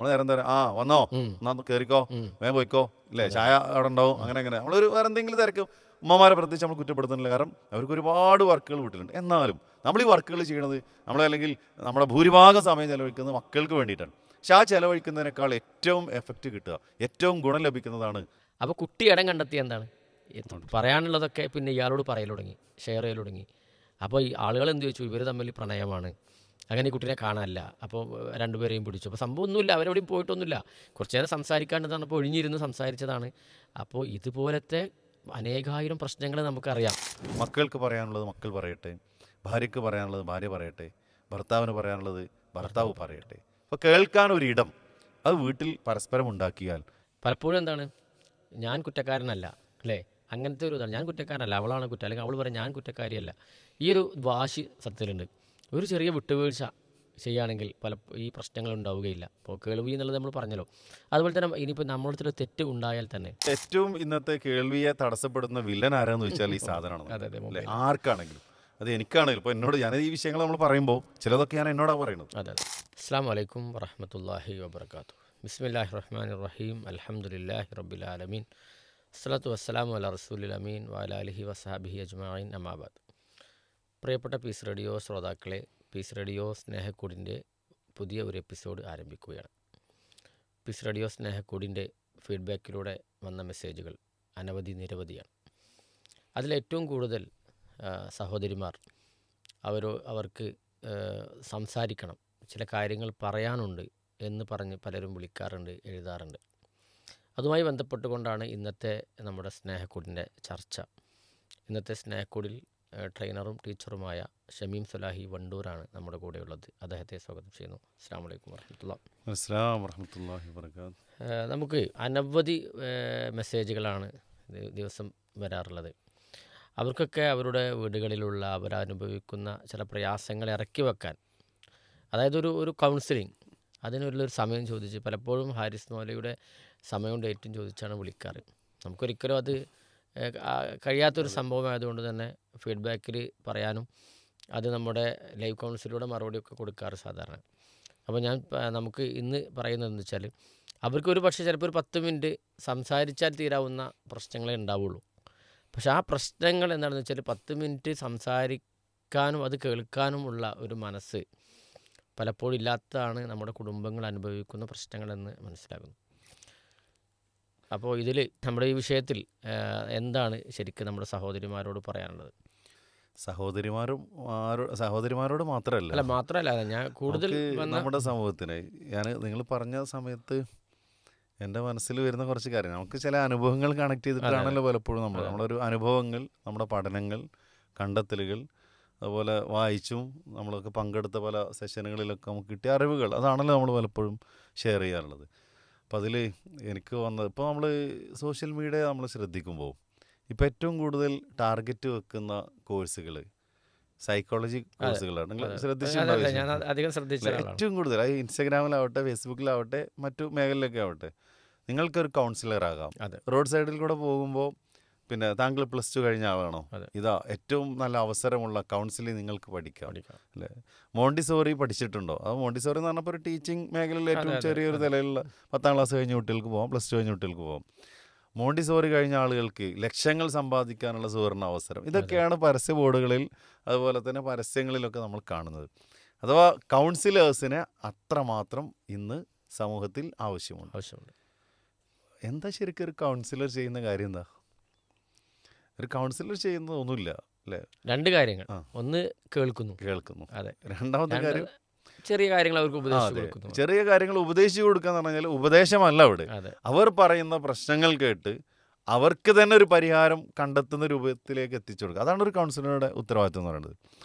നമ്മൾ നേരം തരാം, ആ വന്നോ, എന്നാ കയറിക്കോ, വേഗം പോയിക്കോ, ഇല്ലേ, ചായ അവിടെ ഉണ്ടാവും, അങ്ങനെ നമ്മളൊരു വേറെ എന്തെങ്കിലും തിരക്കും. ഉമ്മമാരെ പ്രത്യേകിച്ച് നമ്മൾ കുറ്റപ്പെടുത്തുന്നില്ല, കാരണം അവർക്ക് ഒരുപാട് വർക്കുകൾ വീട്ടിലുണ്ട്. എന്നാലും നമ്മൾ ഈ വർക്കുകൾ ചെയ്യണത് അല്ലെങ്കിൽ നമ്മുടെ ഭൂരിഭാഗം സമയം ചെലവഴിക്കുന്നത് മക്കൾക്ക് വേണ്ടിയിട്ടാണ്. പക്ഷെ ആ ചെലവഴിക്കുന്നതിനേക്കാൾ ഏറ്റവും എഫക്റ്റ് കിട്ടുക, ഏറ്റവും ഗുണം ലഭിക്കുന്നതാണ്. അപ്പോൾ കുട്ടി ഇടം കണ്ടെത്തി എന്താണ് പറയാനുള്ളതൊക്കെ പിന്നെ ഇയാളോട് പറയൽ തുടങ്ങി, ഷെയർ ചെയ്യൽ തുടങ്ങി. അപ്പോൾ ഈ ആളുകൾ എന്ത് ചോദിച്ചു, ഇവർ തമ്മിൽ പ്രണയമാണ്, അങ്ങനെ ഈ കുട്ടീനെ കാണാനില്ല. അപ്പോൾ രണ്ടുപേരെയും പിടിച്ചു. അപ്പോൾ സംഭവം ഒന്നുമില്ല, അവരെവിടെയും പോയിട്ടൊന്നുമില്ല. കുറച്ച് നേരം സംസാരിക്കാണ്ടതാണ്, അപ്പോൾ ഒഴിഞ്ഞിരുന്ന് സംസാരിച്ചതാണ്. അപ്പോൾ ഇതുപോലത്തെ അനേകായിരം പ്രശ്നങ്ങൾ നമുക്കറിയാം. മക്കൾക്ക് പറയാനുള്ളത് മക്കൾ പറയട്ടെ, ഭാര്യയ്ക്ക് പറയാനുള്ളത് ഭാര്യ പറയട്ടെ, ഭർത്താവിന് പറയാനുള്ളത് ഭർത്താവ് പറയട്ടെ. അപ്പോൾ കേൾക്കാനൊരിടം അത് വീട്ടിൽ പരസ്പരം ഉണ്ടാക്കിയാൽ പലപ്പോഴും എന്താണ്, ഞാൻ കുറ്റക്കാരനല്ല, അല്ലേ, അങ്ങനത്തെ ഒരു ഇതാണ്. ഞാൻ കുറ്റക്കാരനല്ല, അവളാണ് കുറ്റം, അല്ലെങ്കിൽ അവൾ പറയും ഞാൻ കുറ്റക്കാരിയല്ല. ഈ ഒരു വാശി സത്യത്തിലുണ്ട്. ഒരു ചെറിയ വിട്ടുവീഴ്ച ചെയ്യുകയാണെങ്കിൽ ഈ പ്രശ്നങ്ങൾ ഉണ്ടാവുകയില്ല. അപ്പോൾ കേൾവി എന്നുള്ളത് നമ്മൾ പറഞ്ഞല്ലോ. അതുപോലെ തന്നെ ഇനിയിപ്പോൾ നമ്മളുടെ തെറ്റ് ഉണ്ടായാൽ തന്നെ ഏറ്റവും ഇന്നത്തെ കേൾവിയെ തടസ്സപ്പെടുന്ന വില്ലൻ ആരാന്ന് വെച്ചാൽ ഈ സാധനമാണ്. അതെ അതെ, അല്ലേ, ആർക്കാണെങ്കിലും, അത് എനിക്കാണെങ്കിലും. ഇപ്പോൾ എന്നോട് ഞാൻ ഈ വിഷയങ്ങൾ നമ്മൾ പറയുമ്പോൾ ചിലതൊക്കെ ഞാൻ എന്നോടാണ് പറയുന്നത്. അതെ അതെ. അസ്സലാമു അലൈക്കും വറഹ്മത്തുള്ളാഹി വബറകാതുഹു. ബിസ്മില്ലാഹിർ റഹ്മാനിർ റഹീം. അൽഹംദുലില്ലാഹി റബ്ബിൽ ആലമീൻ. അസ്സലാത്തു വസ്സലാമു അലാ റസൂലിൽ അമീൻ വഅലാ ആലിഹി വസഹബിഹി അജ്മഈൻ. അമ്മാ ബഅദ്. പ്രിയപ്പെട്ട പീസ് റേഡിയോ ശ്രോതാക്കളെ, പീസ് റേഡിയോ സ്നേഹക്കൂടിൻ്റെ പുതിയ ഒരു എപ്പിസോഡ് ആരംഭിക്കുകയാണ്. പീസ് റേഡിയോ സ്നേഹക്കൂടിൻ്റെ ഫീഡ്ബാക്കിലൂടെ വന്ന മെസ്സേജുകൾ നിരവധിയാണ്. അതിലേറ്റവും കൂടുതൽ സഹോദരിമാർ അവർക്ക് സംസാരിക്കണം, ചില കാര്യങ്ങൾ പറയാനുണ്ട് എന്ന് പറഞ്ഞ് പലരും വിളിക്കാറുണ്ട്, എഴുതാറുണ്ട്. അതുമായി ബന്ധപ്പെട്ടുകൊണ്ടാണ് ഇന്നത്തെ നമ്മുടെ സ്നേഹക്കൂടിൻ്റെ ചർച്ച. ഇന്നത്തെ സ്നേഹക്കൂടിൽ ട്രെയിനറും ടീച്ചറുമായ ഷമീം സുലാഹി വണ്ടൂരാണ് നമ്മുടെ കൂടെയുള്ളത്. അദ്ദേഹത്തെ സ്വാഗതം ചെയ്യുന്നു. അസ്സലാമു അലൈക്കും വറഹ്മത്തുള്ളാഹി വബറകാതുഹു. നമുക്ക് അനവധി മെസ്സേജുകളാണ് ദിവസം വരാറുള്ളത്. അവർക്കൊക്കെ അവരുടെ വീടുകളിലുള്ള അവരനുഭവിക്കുന്ന ചില പ്രയാസങ്ങൾ ഇറക്കി വെക്കാൻ, അതായത് ഒരു കൗൺസിലിംഗ്, അതിനുള്ളൊരു സമയം ചോദിച്ച്, പലപ്പോഴും ഹാരിസ് മൗലയുടെ സമയവും ഡേറ്റും ചോദിച്ചാണ് വിളിക്കാറ്. നമുക്കൊരിക്കലും അത് കഴിയാത്തൊരു സംഭവമായതുകൊണ്ട് തന്നെ ഫീഡ്ബാക്കിൽ പറയാനും അത് നമ്മുടെ ലൈവ് കൗൺസിലൂടെ മറുപടിയൊക്കെ കൊടുക്കാറ് സാധാരണ. അപ്പോൾ നമുക്ക് ഇന്ന് പറയുന്നതെന്ന് വെച്ചാൽ, അവർക്കൊരു പക്ഷേ ചിലപ്പോൾ ഒരു 10 മിനിറ്റ് സംസാരിച്ചാൽ തീരാവുന്ന പ്രശ്നങ്ങളേ ഉണ്ടാവുള്ളൂ. പക്ഷേ ആ പ്രശ്നങ്ങൾ എന്താണെന്ന് വെച്ചാൽ 10 മിനിറ്റ് സംസാരിക്കാനും അത് കേൾക്കാനുമുള്ള ഒരു മനസ്സ് പലപ്പോഴും ഇല്ലാത്തതാണ് നമ്മുടെ കുടുംബങ്ങൾ അനുഭവിക്കുന്ന പ്രശ്നങ്ങളെന്ന് മനസ്സിലാകുന്നു. അപ്പോൾ ഇതിൽ നമ്മുടെ ഈ വിഷയത്തിൽ എന്താണ് ശരിക്കും നമ്മുടെ സഹോദരിമാരോട് പറയാനുള്ളത്? സഹോദരിമാരോട് മാത്രമല്ല ഞാൻ കൂടുതൽ നമ്മുടെ സമൂഹത്തിന്, നിങ്ങൾ പറഞ്ഞ സമയത്ത് എൻ്റെ മനസ്സിൽ വരുന്ന കുറച്ച് കാര്യം, നമുക്ക് ചില അനുഭവങ്ങൾ കണക്ട് ചെയ്തിട്ടാണല്ലോ പലപ്പോഴും നമ്മളൊരു അനുഭവങ്ങൾ, നമ്മുടെ പഠനങ്ങൾ, കണ്ടെത്തലുകൾ, അതുപോലെ വായിച്ചും നമ്മളൊക്കെ പങ്കെടുത്ത പല സെഷനുകളിലൊക്കെ നമുക്ക് കിട്ടിയ അറിവുകൾ, അതാണല്ലോ നമ്മൾ പലപ്പോഴും ഷെയർ ചെയ്യാറുള്ളത്. അപ്പം അതിൽ എനിക്ക് വന്നത്, ഇപ്പോൾ നമ്മൾ സോഷ്യൽ മീഡിയ നമ്മൾ ശ്രദ്ധിക്കുമ്പോൾ ഇപ്പോൾ ഏറ്റവും കൂടുതൽ ടാർഗറ്റ് വെക്കുന്ന കോഴ്സുകൾ സൈക്കോളജി കോഴ്സുകളാണ്. നിങ്ങൾ ശ്രദ്ധിച്ചിട്ടുണ്ടാവും ഏറ്റവും കൂടുതൽ. അത് ഇൻസ്റ്റാഗ്രാമിലാവട്ടെ, ഫേസ്ബുക്കിലാവട്ടെ, മറ്റു മേഖലയിലൊക്കെ ആവട്ടെ, നിങ്ങൾക്കൊരു കൗൺസിലർ ആകാം. റോഡ് സൈഡിൽ കൂടെ പോകുമ്പോൾ പിന്നെ താങ്കൾ +2 കഴിഞ്ഞ ആളാണോ, ഇതാ ഏറ്റവും നല്ല അവസരമുള്ള കൗൺസിലിംഗ് നിങ്ങൾക്ക് പഠിക്കാം, അല്ലേ. മോണ്ടിസോറി പഠിച്ചിട്ടുണ്ടോ? അത് മോണ്ടിസോറി എന്ന് പറഞ്ഞപ്പോൾ ഒരു ടീച്ചിങ് മേഖലയിൽ ഏറ്റവും ചെറിയൊരു നിലയിലുള്ള 10ാം ക്ലാസ് കഴിഞ്ഞ കുട്ടികൾക്ക് പോകാം, +2 കഴിഞ്ഞ കുട്ടികൾക്ക് പോകാം. മോണ്ടിസോറി കഴിഞ്ഞ ആളുകൾക്ക് ലക്ഷങ്ങൾ സമ്പാദിക്കാനുള്ള സുവർണ്ണ അവസരം. ഇതൊക്കെയാണ് പരസ്യ ബോർഡുകളിൽ അതുപോലെ തന്നെ പരസ്യങ്ങളിലൊക്കെ നമ്മൾ കാണുന്നത്. അഥവാ കൗൺസിലേഴ്സിനെ അത്രമാത്രം ഇന്ന് സമൂഹത്തിൽ ആവശ്യമുണ്ട്. എന്താ ശരിക്കും ഒരു കൗൺസിലർ ചെയ്യുന്ന കാര്യം? എന്താ ഒരു കൗൺസിലർ ചെയ്യുന്നത്? ഒന്നുമില്ല, അല്ലേ. 2 കാര്യങ്ങൾ. ഒന്ന്, കേൾക്കുന്നു. അതെ. രണ്ടാമത്തെ കാര്യം, ചെറിയ കാര്യങ്ങൾ അവർക്ക് ഉപദേശിച്ചു കൊടുക്കുന്നു. ചെറിയ കാര്യങ്ങൾ ഉപദേശിച്ചു കൊടുക്കുക എന്ന് പറഞ്ഞാൽ ഉപദേശമല്ല അവിടെ. അവർ പറയുന്ന പ്രശ്നങ്ങൾ കേട്ട് അവർക്ക് തന്നെ ഒരു പരിഹാരം കണ്ടെത്തുന്ന രൂപത്തിലേക്ക് എത്തിച്ചു കൊടുക്കുക. അതാണ് ഒരു കൗൺസിലറുടെ ഉത്തരവാദിത്വം എന്ന് പറയുന്നത്.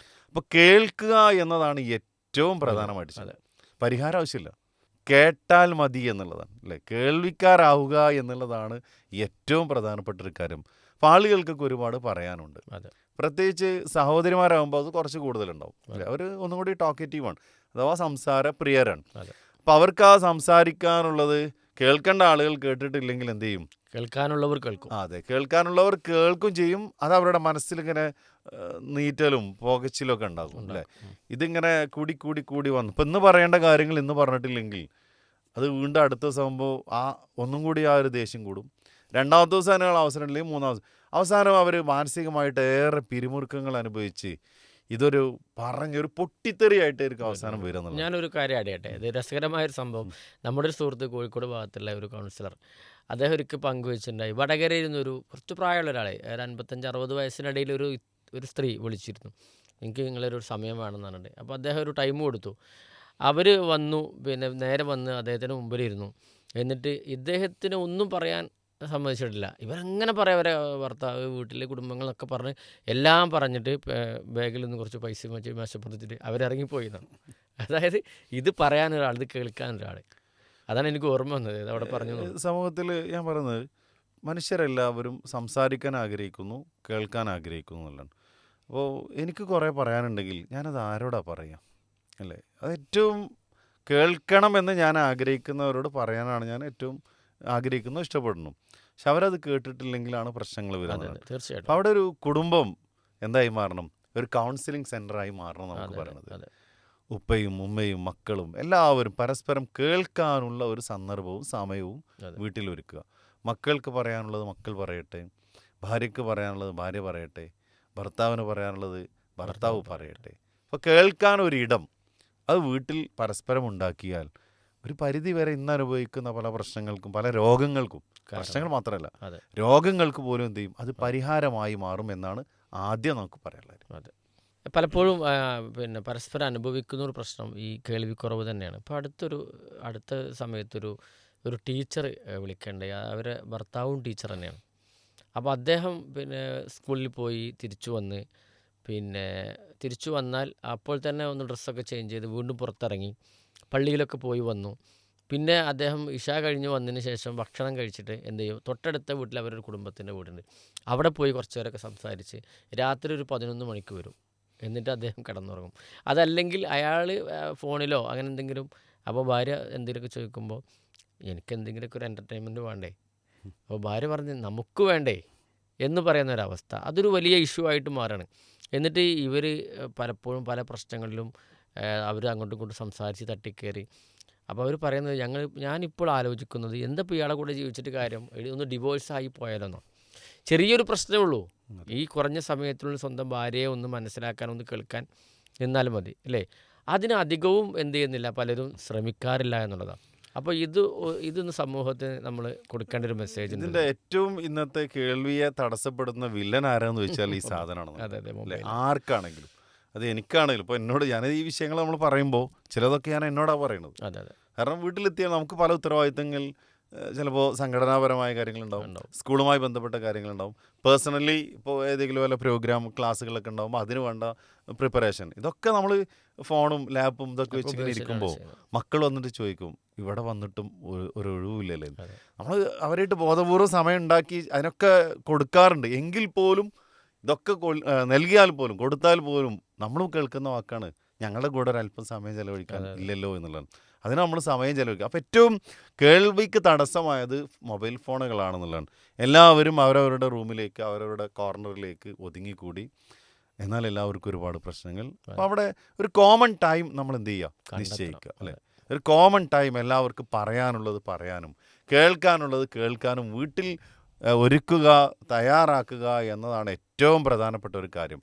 അപ്പോൾ കേൾക്കുക എന്നതാണ് ഏറ്റവും പ്രധാനമായിട്ട്. പരിഹാരം ആവശ്യമില്ല, കേട്ടാൽ മതി എന്നുള്ളതാണ്, അല്ലേ. കേൾവിക്കാരാവുക എന്നുള്ളതാണ് ഏറ്റവും പ്രധാനപ്പെട്ട ഒരു കാര്യം. അപ്പോൾ ആളുകൾക്കൊക്കെ ഒരുപാട് പറയാനുണ്ട്. പ്രത്യേകിച്ച് സഹോദരിമാരാകുമ്പോൾ അത് കുറച്ച് കൂടുതലുണ്ടാവും, അല്ലേ. അവർ ഒന്നും കൂടി ടോക്കറ്റീവാണ്, അഥവാ സംസാര പ്രിയരാണ്. അപ്പോൾ അവർക്ക് ആ സംസാരിക്കാനുള്ളത് കേൾക്കേണ്ട ആളുകൾ കേട്ടിട്ടില്ലെങ്കിൽ എന്ത് ചെയ്യും? കേൾക്കാനുള്ളവർ കേൾക്കും. അതെ, കേൾക്കാനുള്ളവർ കേൾക്കും ചെയ്യും. അത് അവരുടെ മനസ്സിലിങ്ങനെ നീറ്റലും പുകച്ചിലും ഒക്കെ ഉണ്ടാകും, അല്ലേ. ഇതിങ്ങനെ കൂടി വന്നു. ഇപ്പം ഇന്ന് പറയേണ്ട കാര്യങ്ങൾ ഇന്ന് പറഞ്ഞിട്ടില്ലെങ്കിൽ അത് വീണ്ടും അടുത്ത ദിവസം ആകുമ്പോൾ ഒന്നും കൂടി ആ ഒരു ദേഷ്യം കൂടും. രണ്ടാമത്തെ ദിവസം അതിനുള്ള അവസരം ഉണ്ടെങ്കിൽ മൂന്നാമത്തെ അവസാനം അവർ മാനസികമായിട്ട് ഏറെ പിരിമുറുക്കങ്ങൾ അനുഭവിച്ച് ഇതൊരു പറഞ്ഞൊരു പൊട്ടിത്തെറിയായിട്ടായിരിക്കും അവസാനം വരിക എന്നുള്ളത്. ഞാനൊരു കാര്യം അറിയട്ടെ, ഇത് രസകരമായൊരു സംഭവം. നമ്മുടെ ഒരു സുഹൃത്ത് കോഴിക്കോട് ഭാഗത്തുള്ള ഒരു കൗൺസിലർ, അദ്ദേഹം ഒരിക്കൽ പങ്കുവെച്ചിട്ടുണ്ടായി. വടകരയിൽ നിന്നൊരു കുറച്ച് പ്രായമുള്ള ഒരാളെ, ഒരു 55-60 വയസ്സിനിടയിൽ ഒരു സ്ത്രീ വിളിച്ചിരുന്നു. എനിക്ക് നിങ്ങളൊരു സമയം വേണമെന്ന് പറഞ്ഞിട്ട്. അപ്പോൾ അദ്ദേഹം ഒരു ടൈം കൊടുത്തു. അവർ വന്നു, പിന്നെ നേരെ വന്ന് അദ്ദേഹത്തിന് മുമ്പിലിരുന്നു. എന്നിട്ട് ഇദ്ദേഹത്തിന് ഒന്നും പറയാൻ സമ്മതിച്ചിട്ടില്ല. ഇവരങ്ങനെ പറയാം, അവരെ ഭർത്താവ്, വീട്ടിലെ കുടുംബങ്ങളൊക്കെ പറഞ്ഞ് എല്ലാം പറഞ്ഞിട്ട് ബാഗിൽ നിന്ന് കുറച്ച് പൈസ വെച്ച് മേശപ്പുറത്തിട്ട് അവരിറങ്ങിപ്പോയി എന്നാണ്. അതായത് ഇത് പറയാനൊരാൾ, ഇത് കേൾക്കാനൊരാൾ. അതാണ് എനിക്ക് ഓർമ്മ വന്നത്, അവിടെ പറഞ്ഞു. സമൂഹത്തിൽ ഞാൻ പറയുന്നത് മനുഷ്യരെല്ലാവരും സംസാരിക്കാൻ ആഗ്രഹിക്കുന്നു, കേൾക്കാൻ ആഗ്രഹിക്കുന്നു എന്നുള്ളതാണ്. അപ്പോൾ എനിക്ക് കുറേ പറയാനുണ്ടെങ്കിൽ ഞാനത് ആരോടാ പറയാം അല്ലേ? അത് ഏറ്റവും കേൾക്കണമെന്ന് ഞാൻ ആഗ്രഹിക്കുന്നവരോട് പറയാനാണ് ഞാൻ ഏറ്റവും ആഗ്രഹിക്കുന്നു, ഇഷ്ടപ്പെടുന്നു. പക്ഷെ അവരത് കേട്ടിട്ടില്ലെങ്കിലാണ് പ്രശ്നങ്ങൾ വരുന്നത്. തീർച്ചയായിട്ടും. അപ്പോൾ അവിടെ ഒരു കുടുംബം എന്തായി മാറണം? ഒരു കൗൺസിലിംഗ് സെൻ്ററായി മാറണം നമുക്ക് പറയുന്നത്. ഉപ്പയും ഉമ്മയും മക്കളും എല്ലാവരും പരസ്പരം കേൾക്കാനുള്ള ഒരു സന്ദർഭവും സമയവും വീട്ടിൽ ഒരുക്കുക. മക്കൾക്ക് പറയാനുള്ളത് മക്കൾ പറയട്ടെ, ഭാര്യയ്ക്ക് പറയാനുള്ളത് ഭാര്യ പറയട്ടെ, ഭർത്താവിന് പറയാനുള്ളത് ഭർത്താവ് പറയട്ടെ. അപ്പോൾ കേൾക്കാനൊരിടം അത് വീട്ടിൽ പരസ്പരം ഉണ്ടാക്കിയാൽ ഒരു പരിധി വരെ ഇന്ന് അനുഭവിക്കുന്ന പല പ്രശ്നങ്ങൾക്കും, പല രോഗങ്ങൾക്കും, പ്രശ്നങ്ങൾ മാത്രമല്ല രോഗങ്ങൾക്ക് പോലും എന്ത് ചെയ്യും, അത് പരിഹാരമായി മാറും എന്നാണ് ആദ്യം നമുക്ക് പറയാനുള്ളത്. അതെ, പലപ്പോഴും പിന്നെ പരസ്പരം അനുഭവിക്കുന്ന ഒരു പ്രശ്നം ഈ കേൾവിക്കുറവ് തന്നെയാണ്. ഇപ്പോൾ അടുത്ത സമയത്തൊരു ടീച്ചർ വിളിക്കേണ്ടത്, അവരെ ഭർത്താവും ടീച്ചർ തന്നെയാണ്. അപ്പോൾ അദ്ദേഹം പിന്നെ സ്കൂളിൽ പോയി തിരിച്ചു വന്നാൽ അപ്പോൾ തന്നെ ഒന്ന് ഡ്രസ്സൊക്കെ ചേഞ്ച് ചെയ്ത് വീണ്ടും പുറത്തിറങ്ങി പള്ളിയിലൊക്കെ പോയി വന്നു. പിന്നെ അദ്ദേഹം ഇശാ കഴിഞ്ഞ് വന്നതിന് ശേഷം ഭക്ഷണം കഴിച്ചിട്ട് എന്ത് ചെയ്യും, തൊട്ടടുത്ത വീട്ടിൽ അവരൊരു കുടുംബത്തിൻ്റെ വീടുണ്ട്, അവിടെ പോയി കുറച്ച് നേരമൊക്കെ സംസാരിച്ച് രാത്രി ഒരു 11 മണിക്ക് വരും. എന്നിട്ട് അദ്ദേഹം കിടന്നുറങ്ങും. അതല്ലെങ്കിൽ അയാൾ ഫോണിലോ അങ്ങനെ എന്തെങ്കിലും. അപ്പോൾ ഭാര്യ എന്തെങ്കിലുമൊക്കെ ചോദിക്കുമ്പോൾ എനിക്ക് എന്തെങ്കിലുമൊക്കെ ഒരു എൻ്റർടൈൻമെൻറ്റ് വേണ്ടേ, അപ്പോൾ ഭാര്യ പറഞ്ഞ് നമുക്ക് വേണ്ടേ എന്ന് പറയുന്നൊരവസ്ഥ, അതൊരു വലിയ ഇഷ്യൂ ആയിട്ട് മാറുകയാണ്. എന്നിട്ട് ഇവർ പലപ്പോഴും പല പ്രശ്നങ്ങളിലും അവർ അങ്ങോട്ടും ഇങ്ങോട്ടും സംസാരിച്ച് തട്ടിക്കയറി. അപ്പോൾ അവർ പറയുന്നത്, ഞാനിപ്പോൾ ആലോചിക്കുന്നത് എന്തപ്പോൾ ഇയാളെ കൂടെ ജീവിച്ചിട്ട് കാര്യം, ഒന്ന് ഡിവോഴ്സായി പോയാലോന്നോ. ചെറിയൊരു പ്രശ്നമേ ഉള്ളൂ. ഈ കുറഞ്ഞ സമയത്തിനുള്ളിൽ സ്വന്തം ഭാര്യയെ ഒന്ന് മനസ്സിലാക്കാൻ, ഒന്ന് കേൾക്കാൻ നിന്നാലും മതി അല്ലേ? അതിനധികവും എന്ത് ചെയ്യുന്നില്ല, പലരും ശ്രമിക്കാറില്ല എന്നുള്ളതാണ്. അപ്പോൾ ഇതൊന്ന് സമൂഹത്തിന് നമ്മൾ കൊടുക്കേണ്ട ഒരു മെസ്സേജ്. ഇതിൻ്റെ ഏറ്റവും ഇന്നത്തെ കേൾവിയെ തടസ്സപ്പെടുന്ന വില്ലൻ ആരാന്ന് വെച്ചാൽ ഈ സാധനമാണ്. അതെ, ആർക്കാണെങ്കിലും, അത് എനിക്കാണെങ്കിലും. ഇപ്പോൾ എന്നോട് ഞാൻ ഈ വിഷയങ്ങൾ നമ്മൾ പറയുമ്പോൾ ചിലതൊക്കെ ഞാൻ എന്നോടാണ് പറയുന്നത്. അതെ. കാരണം വീട്ടിലെത്തിയാൽ നമുക്ക് പല ഉത്തരവാദിത്തങ്ങൾ, ചിലപ്പോൾ സംഘടനാപരമായ കാര്യങ്ങളുണ്ടാവും, സ്കൂളുമായി ബന്ധപ്പെട്ട കാര്യങ്ങളുണ്ടാവും, പേഴ്സണലി ഇപ്പോൾ ഏതെങ്കിലും വല്ല പ്രോഗ്രാം ക്ലാസ്സുകളൊക്കെ ഉണ്ടാകുമ്പോൾ അതിന് വേണ്ട പ്രിപ്പറേഷൻ, ഇതൊക്കെ നമ്മൾ ഫോണും ലാപ്പും ഇതൊക്കെ വെച്ചിങ്ങനെ ഇരിക്കുമ്പോൾ മക്കൾ വന്നിട്ട് ചോദിക്കും, ഇവിടെ വന്നിട്ടും ഒരു ഒഴിവില്ലല്ലേ. നമ്മൾ അവരായിട്ട് ബോധപൂർവ്വം സമയം ഉണ്ടാക്കി അതിനൊക്കെ കൊടുക്കാറുണ്ട്. എങ്കിൽ പോലും ഇതൊക്കെ നൽകിയാൽ പോലും കൊടുത്താൽ പോലും നമ്മളും കേൾക്കുന്ന വാക്കാണ്, ഞങ്ങളുടെ കൂടെ ഒരല്പം സമയം ചെലവഴിക്കാൻ ഇല്ലല്ലോ എന്നുള്ളതാണ്. അതിന് നമ്മൾ സമയം ചെലവഴിക്കുക. അപ്പോൾ ഏറ്റവും കേൾവിക്ക് തടസ്സമായത് മൊബൈൽ ഫോണുകളാണെന്നുള്ളതാണ്. എല്ലാവരും അവരവരുടെ റൂമിലേക്ക്, അവരവരുടെ കോർണറിലേക്ക് ഒതുങ്ങിക്കൂടി. എന്നാൽ എല്ലാവർക്കും ഒരുപാട് പ്രശ്നങ്ങൾ. അപ്പോൾ അവിടെ ഒരു കോമൺ ടൈം നമ്മൾ എന്ത് ചെയ്യുക, നിശ്ചയിക്കുക അല്ലേ? ഒരു കോമൺ ടൈം എല്ലാവർക്കും പറയാനുള്ളത് പറയാനും കേൾക്കാനുള്ളത് കേൾക്കാനും വീട്ടിൽ ഒരുക്കുക, തയ്യാറാക്കുക എന്നതാണ് ഏറ്റവും പ്രധാനപ്പെട്ട ഒരു കാര്യം.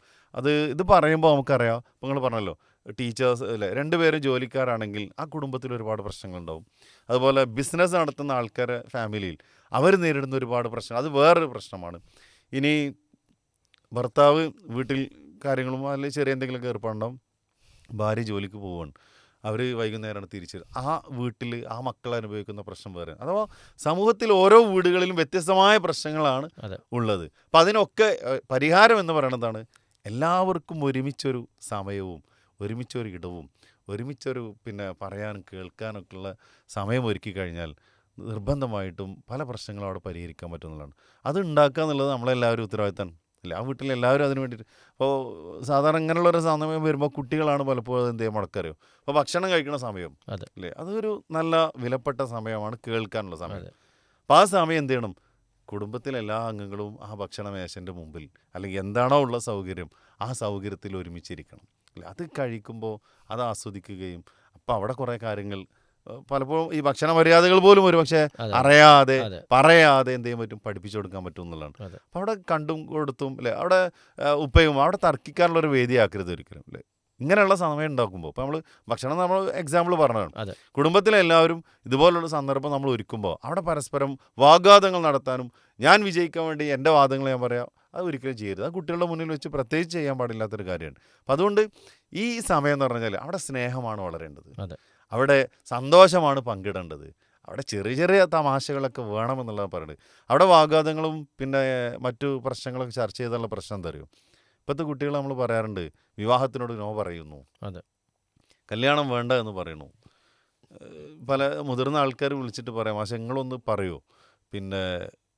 ഇത് പറയുമ്പോൾ നമുക്കറിയാം, ഇപ്പോൾ നിങ്ങൾ പറഞ്ഞല്ലോ ടീച്ചേഴ്സ് അല്ലേ, രണ്ടുപേരും ജോലിക്കാരാണെങ്കിൽ ആ കുടുംബത്തിൽ ഒരുപാട് പ്രശ്നങ്ങളുണ്ടാവും. അതുപോലെ ബിസിനസ് നടത്തുന്ന ആൾക്കാരെ ഫാമിലിയിൽ അവർ നേരിടുന്ന ഒരുപാട് പ്രശ്നം, അത് വേറൊരു പ്രശ്നമാണ്. ഇനി ഭർത്താവ് വീട്ടിൽ കാര്യങ്ങളും അല്ലെങ്കിൽ ചെറിയ എന്തെങ്കിലുമൊക്കെ ഏർപ്പാടുണ്ടാവും, ഭാര്യ ജോലിക്ക് പോവുകയാണ്, അവർ വൈകുന്നേരമാണ് തിരിച്ച്. ആ വീട്ടിൽ ആ മക്കൾ അനുഭവിക്കുന്ന പ്രശ്നം വേറെ. അഥവാ സമൂഹത്തിൽ ഓരോ വീടുകളിലും വ്യത്യസ്തമായ പ്രശ്നങ്ങളാണ് ഉള്ളത്. അപ്പം അതിനൊക്കെ പരിഹാരം എന്ന് പറയുന്നതാണ് എല്ലാവർക്കും ഒരുമിച്ചൊരു സമയവും ഒരുമിച്ചൊരു ഇടവും ഒരുമിച്ചൊരു പറയാനും കേൾക്കാനൊക്കെ ഉള്ള സമയം ഒരുക്കി കഴിഞ്ഞാൽ നിർബന്ധമായിട്ടും പല പ്രശ്നങ്ങളും അവിടെ പരിഹരിക്കാൻ പറ്റുന്നതാണ്. അത് ഉണ്ടാക്കുക എന്നുള്ളത് നമ്മളെല്ലാവരും ഉത്തരവാദിത്തമാണ് അല്ലേ? ആ വീട്ടിലെല്ലാവരും അതിന് വേണ്ടിയിട്ട്. അപ്പോൾ സാധാരണ ഇങ്ങനെയുള്ളൊരു സമയം വരുമ്പോൾ കുട്ടികളാണ് പലപ്പോഴും എന്ത് ചെയ്യുക, മുടക്കറിയോ. അപ്പോൾ ഭക്ഷണം കഴിക്കുന്ന സമയം അല്ലേ, അതൊരു നല്ല വിലപ്പെട്ട സമയമാണ്, കേൾക്കാനുള്ള സമയം. അപ്പോൾ ആ സമയം എന്ത് ചെയ്യണം, കുടുംബത്തിലെ എല്ലാ അംഗങ്ങളും ആ ഭക്ഷണ മേശൻ്റെ മുമ്പിൽ അല്ലെങ്കിൽ എന്താണോ ഉള്ള സൗകര്യം ആ സൗകര്യത്തിൽ ഒരുമിച്ചിരിക്കണം അല്ലേ? അത് കഴിക്കുമ്പോൾ അത് ആസ്വദിക്കുകയും അപ്പോൾ അവിടെ കുറേ കാര്യങ്ങൾ പലപ്പോഴും ഈ ഭക്ഷണ മര്യാദകൾ പോലും ഒരു പക്ഷേ അതെ അറിയാതെ അതെ പറയാതെ എന്ത് ചെയ്യാൻ പറ്റും, പഠിപ്പിച്ചു കൊടുക്കാൻ പറ്റും എന്നുള്ളതാണ്. അതെ അപ്പോൾ അവിടെ കണ്ടും കൊടുത്തും അല്ലേ, അവിടെ ഉപ്പയും അവിടെ തർക്കിക്കാനുള്ളൊരു വേദിയാക്കരുത് ഒരിക്കലും അല്ലേ. ഇങ്ങനെയുള്ള സമയം ഉണ്ടാക്കുമ്പോൾ ഇപ്പോൾ നമ്മൾ ഭക്ഷണം നമ്മൾ എക്സാമ്പിൾ പറഞ്ഞതാണ്, അതെ കുടുംബത്തിലെ എല്ലാവരും ഇതുപോലുള്ള സന്ദർഭം നമ്മൾ ഒരുക്കുമ്പോൾ അവിടെ പരസ്പരം വാഗ്വാദങ്ങൾ നടത്താനും ഞാൻ വിജയിക്കാൻ വേണ്ടി എൻ്റെ വാദങ്ങൾ ഞാൻ പറയാം, അത് ഒരിക്കലും ചെയ്യരുത്. അത് കുട്ടികളുടെ മുന്നിൽ വെച്ച് പ്രത്യേകിച്ച് ചെയ്യാൻ പാടില്ലാത്തൊരു കാര്യമാണ്. അപ്പം അതുകൊണ്ട് ഈ സമയം എന്ന് പറഞ്ഞാൽ അവിടെ സ്നേഹമാണ് വളരേണ്ടത്, അതെ അവിടെ സന്തോഷമാണ് പങ്കിടേണ്ടത്, അവിടെ ചെറിയ ചെറിയ തമാശകളൊക്കെ വേണമെന്നുള്ളത് പറയുന്നത്. അവിടെ വാഗ്വാദങ്ങളും പിന്നെ മറ്റു പ്രശ്നങ്ങളൊക്കെ ചർച്ച ചെയ്തുള്ള പ്രശ്നം എന്താ അറിയോ, ഇപ്പോഴത്തെ കുട്ടികൾ നമ്മൾ പറയാറുണ്ട് വിവാഹത്തിനോട് നോ പറയുന്നു, അതെ കല്യാണം വേണ്ട എന്ന് പറയുന്നു. പല മുതിർന്ന ആൾക്കാർ വിളിച്ചിട്ട് പറയാം, പക്ഷേ നിങ്ങളൊന്ന് പറയുമോ, പിന്നെ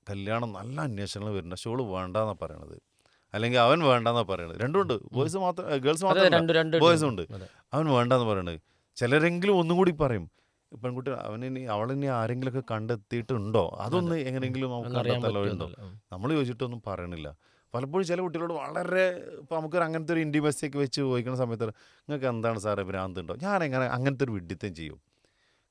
കല്യാണം നല്ല അന്വേഷണങ്ങൾ വരുന്നുണ്ട്, പക്ഷേ ഓള് വേണ്ടെന്നാണ് പറയണത്, അല്ലെങ്കിൽ അവൻ വേണ്ടെന്നാണ് പറയണത്. രണ്ടുമുണ്ട്, ബോയ്സ് മാത്രം ഗേൾസ് അതെ മാത്രമല്ല രണ്ട് രണ്ട് ബോയ്സും ഉണ്ട്. അതെ അവൻ വേണ്ടെന്ന് പറയണത്. ചിലരെങ്കിലും ഒന്നും കൂടി പറയും, പെൺകുട്ടി അവളിനി ആരെങ്കിലുമൊക്കെ കണ്ടെത്തിയിട്ടുണ്ടോ, അതൊന്ന് എങ്ങനെയെങ്കിലും നമുക്ക് ഒന്നറിയാൻ കണ്ടെത്തലോ ഉണ്ടോ, പറ്റുമെന്നല്ല. നമ്മൾ ചോദിച്ചിട്ടൊന്നും പറയണില്ല. പലപ്പോഴും ചില കുട്ടികളോട് വളരെ ഇപ്പോൾ നമുക്കൊരു അങ്ങനത്തെ ഒരു ഇൻറ്റിമസിയൊക്കെ വെച്ച് ചോദിക്കുന്ന സമയത്ത് നിങ്ങൾക്ക് എന്താണ് സാറേ ഭ്രാന്തുണ്ടോ, ഞാനെങ്ങനെ അങ്ങനത്തെ ഒരു വിഡ്ഢിത്തം ചെയ്യും.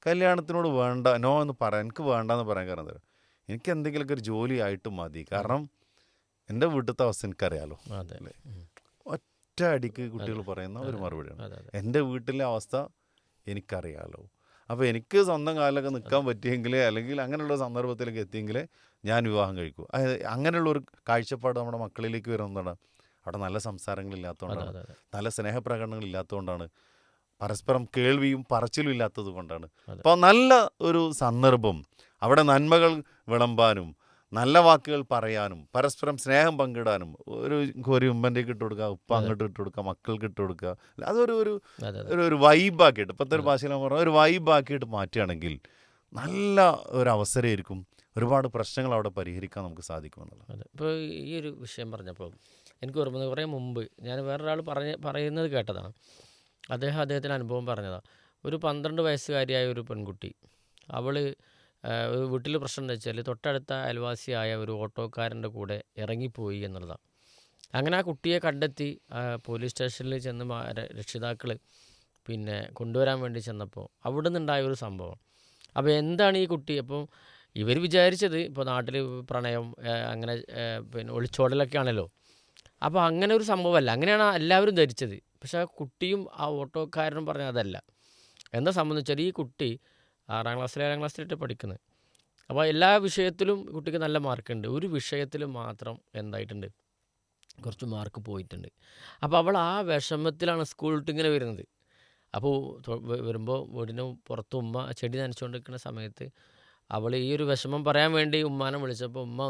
കല്യാണത്തിനോട് വേണ്ട നോ എന്ന് പറയാൻ എനിക്ക് വേണ്ടെന്ന് പറയാൻ കാരണം തരാം, എനിക്ക് എന്തെങ്കിലുമൊക്കെ ഒരു ജോലി ആയിട്ട് മതി, കാരണം എൻ്റെ വീട്ടിലത്തെ അവസ്ഥ എനിക്കറിയാലോ അതെ അല്ലേ. ഒറ്റ അടിക്ക് കുട്ടികൾ പറയുന്ന ഒരു മറുപടിയാണ്, അതെ അതെ എൻ്റെ വീട്ടിലെ അവസ്ഥ എനിക്കറിയാലോ. അപ്പോൾ എനിക്ക് സ്വന്തം കാലിലൊക്കെ നിൽക്കാൻ പറ്റിയെങ്കിൽ, അല്ലെങ്കിൽ അങ്ങനെയുള്ള സന്ദർഭത്തിലേക്ക് എത്തിയെങ്കിൽ ഞാൻ വിവാഹം കഴിക്കൂ. അതായത് അങ്ങനെയുള്ളൊരു കാഴ്ചപ്പാട് നമ്മുടെ മക്കളിലേക്ക് വരുന്നതാണ്. അവിടെ നല്ല സംസാരങ്ങളില്ലാത്തതുകൊണ്ടാണ്, അതെ അതെ നല്ല സ്നേഹപ്രകടനങ്ങളില്ലാത്തതുകൊണ്ടാണ്, പരസ്പരം കേൾവിയും പറച്ചിലും ഇല്ലാത്തത് കൊണ്ടാണ്. അതെ അപ്പോൾ നല്ല ഒരു സന്ദർഭം അവിടെ നന്മകൾ വിളമ്പാനും നല്ല വാക്കുകൾ പറയാനും പരസ്പരം സ്നേഹം പങ്കിടാനും, ഒരു ഉമ്മൻ്റെക്ക് ഇട്ട് കൊടുക്കുക, ഉപ്പ അതെ അങ്ങോട്ട് ഇട്ട് കൊടുക്കുക, മക്കൾക്ക് ഇട്ട് കൊടുക്കുക, അതൊരു ഒരു അതെ അതെ ഒരു വൈബാക്കിയിട്ട് ഇപ്പോഴത്തെ ഒരു അതെ ഭാഷയിൽ പറഞ്ഞാൽ ഒരു വൈബാക്കിയിട്ട് മാറ്റുകയാണെങ്കിൽ നല്ല ഒരു അവസരമായിരിക്കും, ഒരുപാട് പ്രശ്നങ്ങൾ അവിടെ പരിഹരിക്കാൻ നമുക്ക് സാധിക്കുമെന്നുള്ളത്. അതെ ഇപ്പോൾ ഈ ഒരു വിഷയം പറഞ്ഞപ്പോൾ എനിക്ക് ഓർമ്മ കുറേ മുമ്പ് ഞാൻ വേറൊരാൾ പറയുന്നത് കേട്ടതാണ്. അദ്ദേഹത്തിൻ്റെ അനുഭവം പറഞ്ഞതാണ്. ഒരു 12 വയസ്സുകാരിയായ ഒരു പെൺകുട്ടി, അവൾ വീട്ടിൽ പ്രശ്നം എന്താ വെച്ചാൽ തൊട്ടടുത്ത അയൽവാസിയായ ഒരു ഓട്ടോക്കാരൻ്റെ കൂടെ ഇറങ്ങിപ്പോയി എന്നുള്ളതാണ്. അങ്ങനെ ആ കുട്ടിയെ കണ്ടെത്തി പോലീസ് സ്റ്റേഷനിൽ ചെന്ന് രക്ഷിതാക്കൾ പിന്നെ കൊണ്ടുവരാൻ വേണ്ടി ചെന്നപ്പോൾ അവിടെ നിന്നുണ്ടായ ഒരു സംഭവം. അപ്പോൾ എന്താണ് ഈ കുട്ടി, അപ്പോൾ ഇവർ വിചാരിച്ചത് ഇപ്പോൾ നാട്ടിൽ പ്രണയം അങ്ങനെ പിന്നെ ഒളിച്ചോടലൊക്കെ ആണല്ലോ. അപ്പോൾ അങ്ങനെ ഒരു സംഭവമല്ല, അങ്ങനെയാണ് എല്ലാവരും ധരിച്ചത്. പക്ഷേ ആ കുട്ടിയും ആ ഓട്ടോക്കാരനും പറഞ്ഞ അതല്ല. എന്താ സംബന്ധിച്ചാൽ ഈ കുട്ടി 6ാം ക്ലാസ്സിൽ 7ാം ക്ലാസ്സിലിട്ട് പഠിക്കുന്നത്. അപ്പോൾ എല്ലാ വിഷയത്തിലും കുട്ടിക്ക് നല്ല മാർക്കുണ്ട്. ഒരു വിഷയത്തിൽ മാത്രം എന്തായിട്ടുണ്ട്, കുറച്ച് മാർക്ക് പോയിട്ടുണ്ട്. അപ്പോൾ അവൾ ആ വിഷമത്തിലാണ് സ്കൂൾ വിട്ട് ഇങ്ങനെ വരുന്നത്. അപ്പോൾ വരുമ്പോൾ വീടിന് പുറത്ത് ഉമ്മ ചെടി നനച്ചുകൊണ്ടിരിക്കുന്ന സമയത്ത് അവൾ ഈ ഒരു വിഷമം പറയാൻ വേണ്ടി ഉമ്മാനെ വിളിച്ചപ്പോൾ ഉമ്മ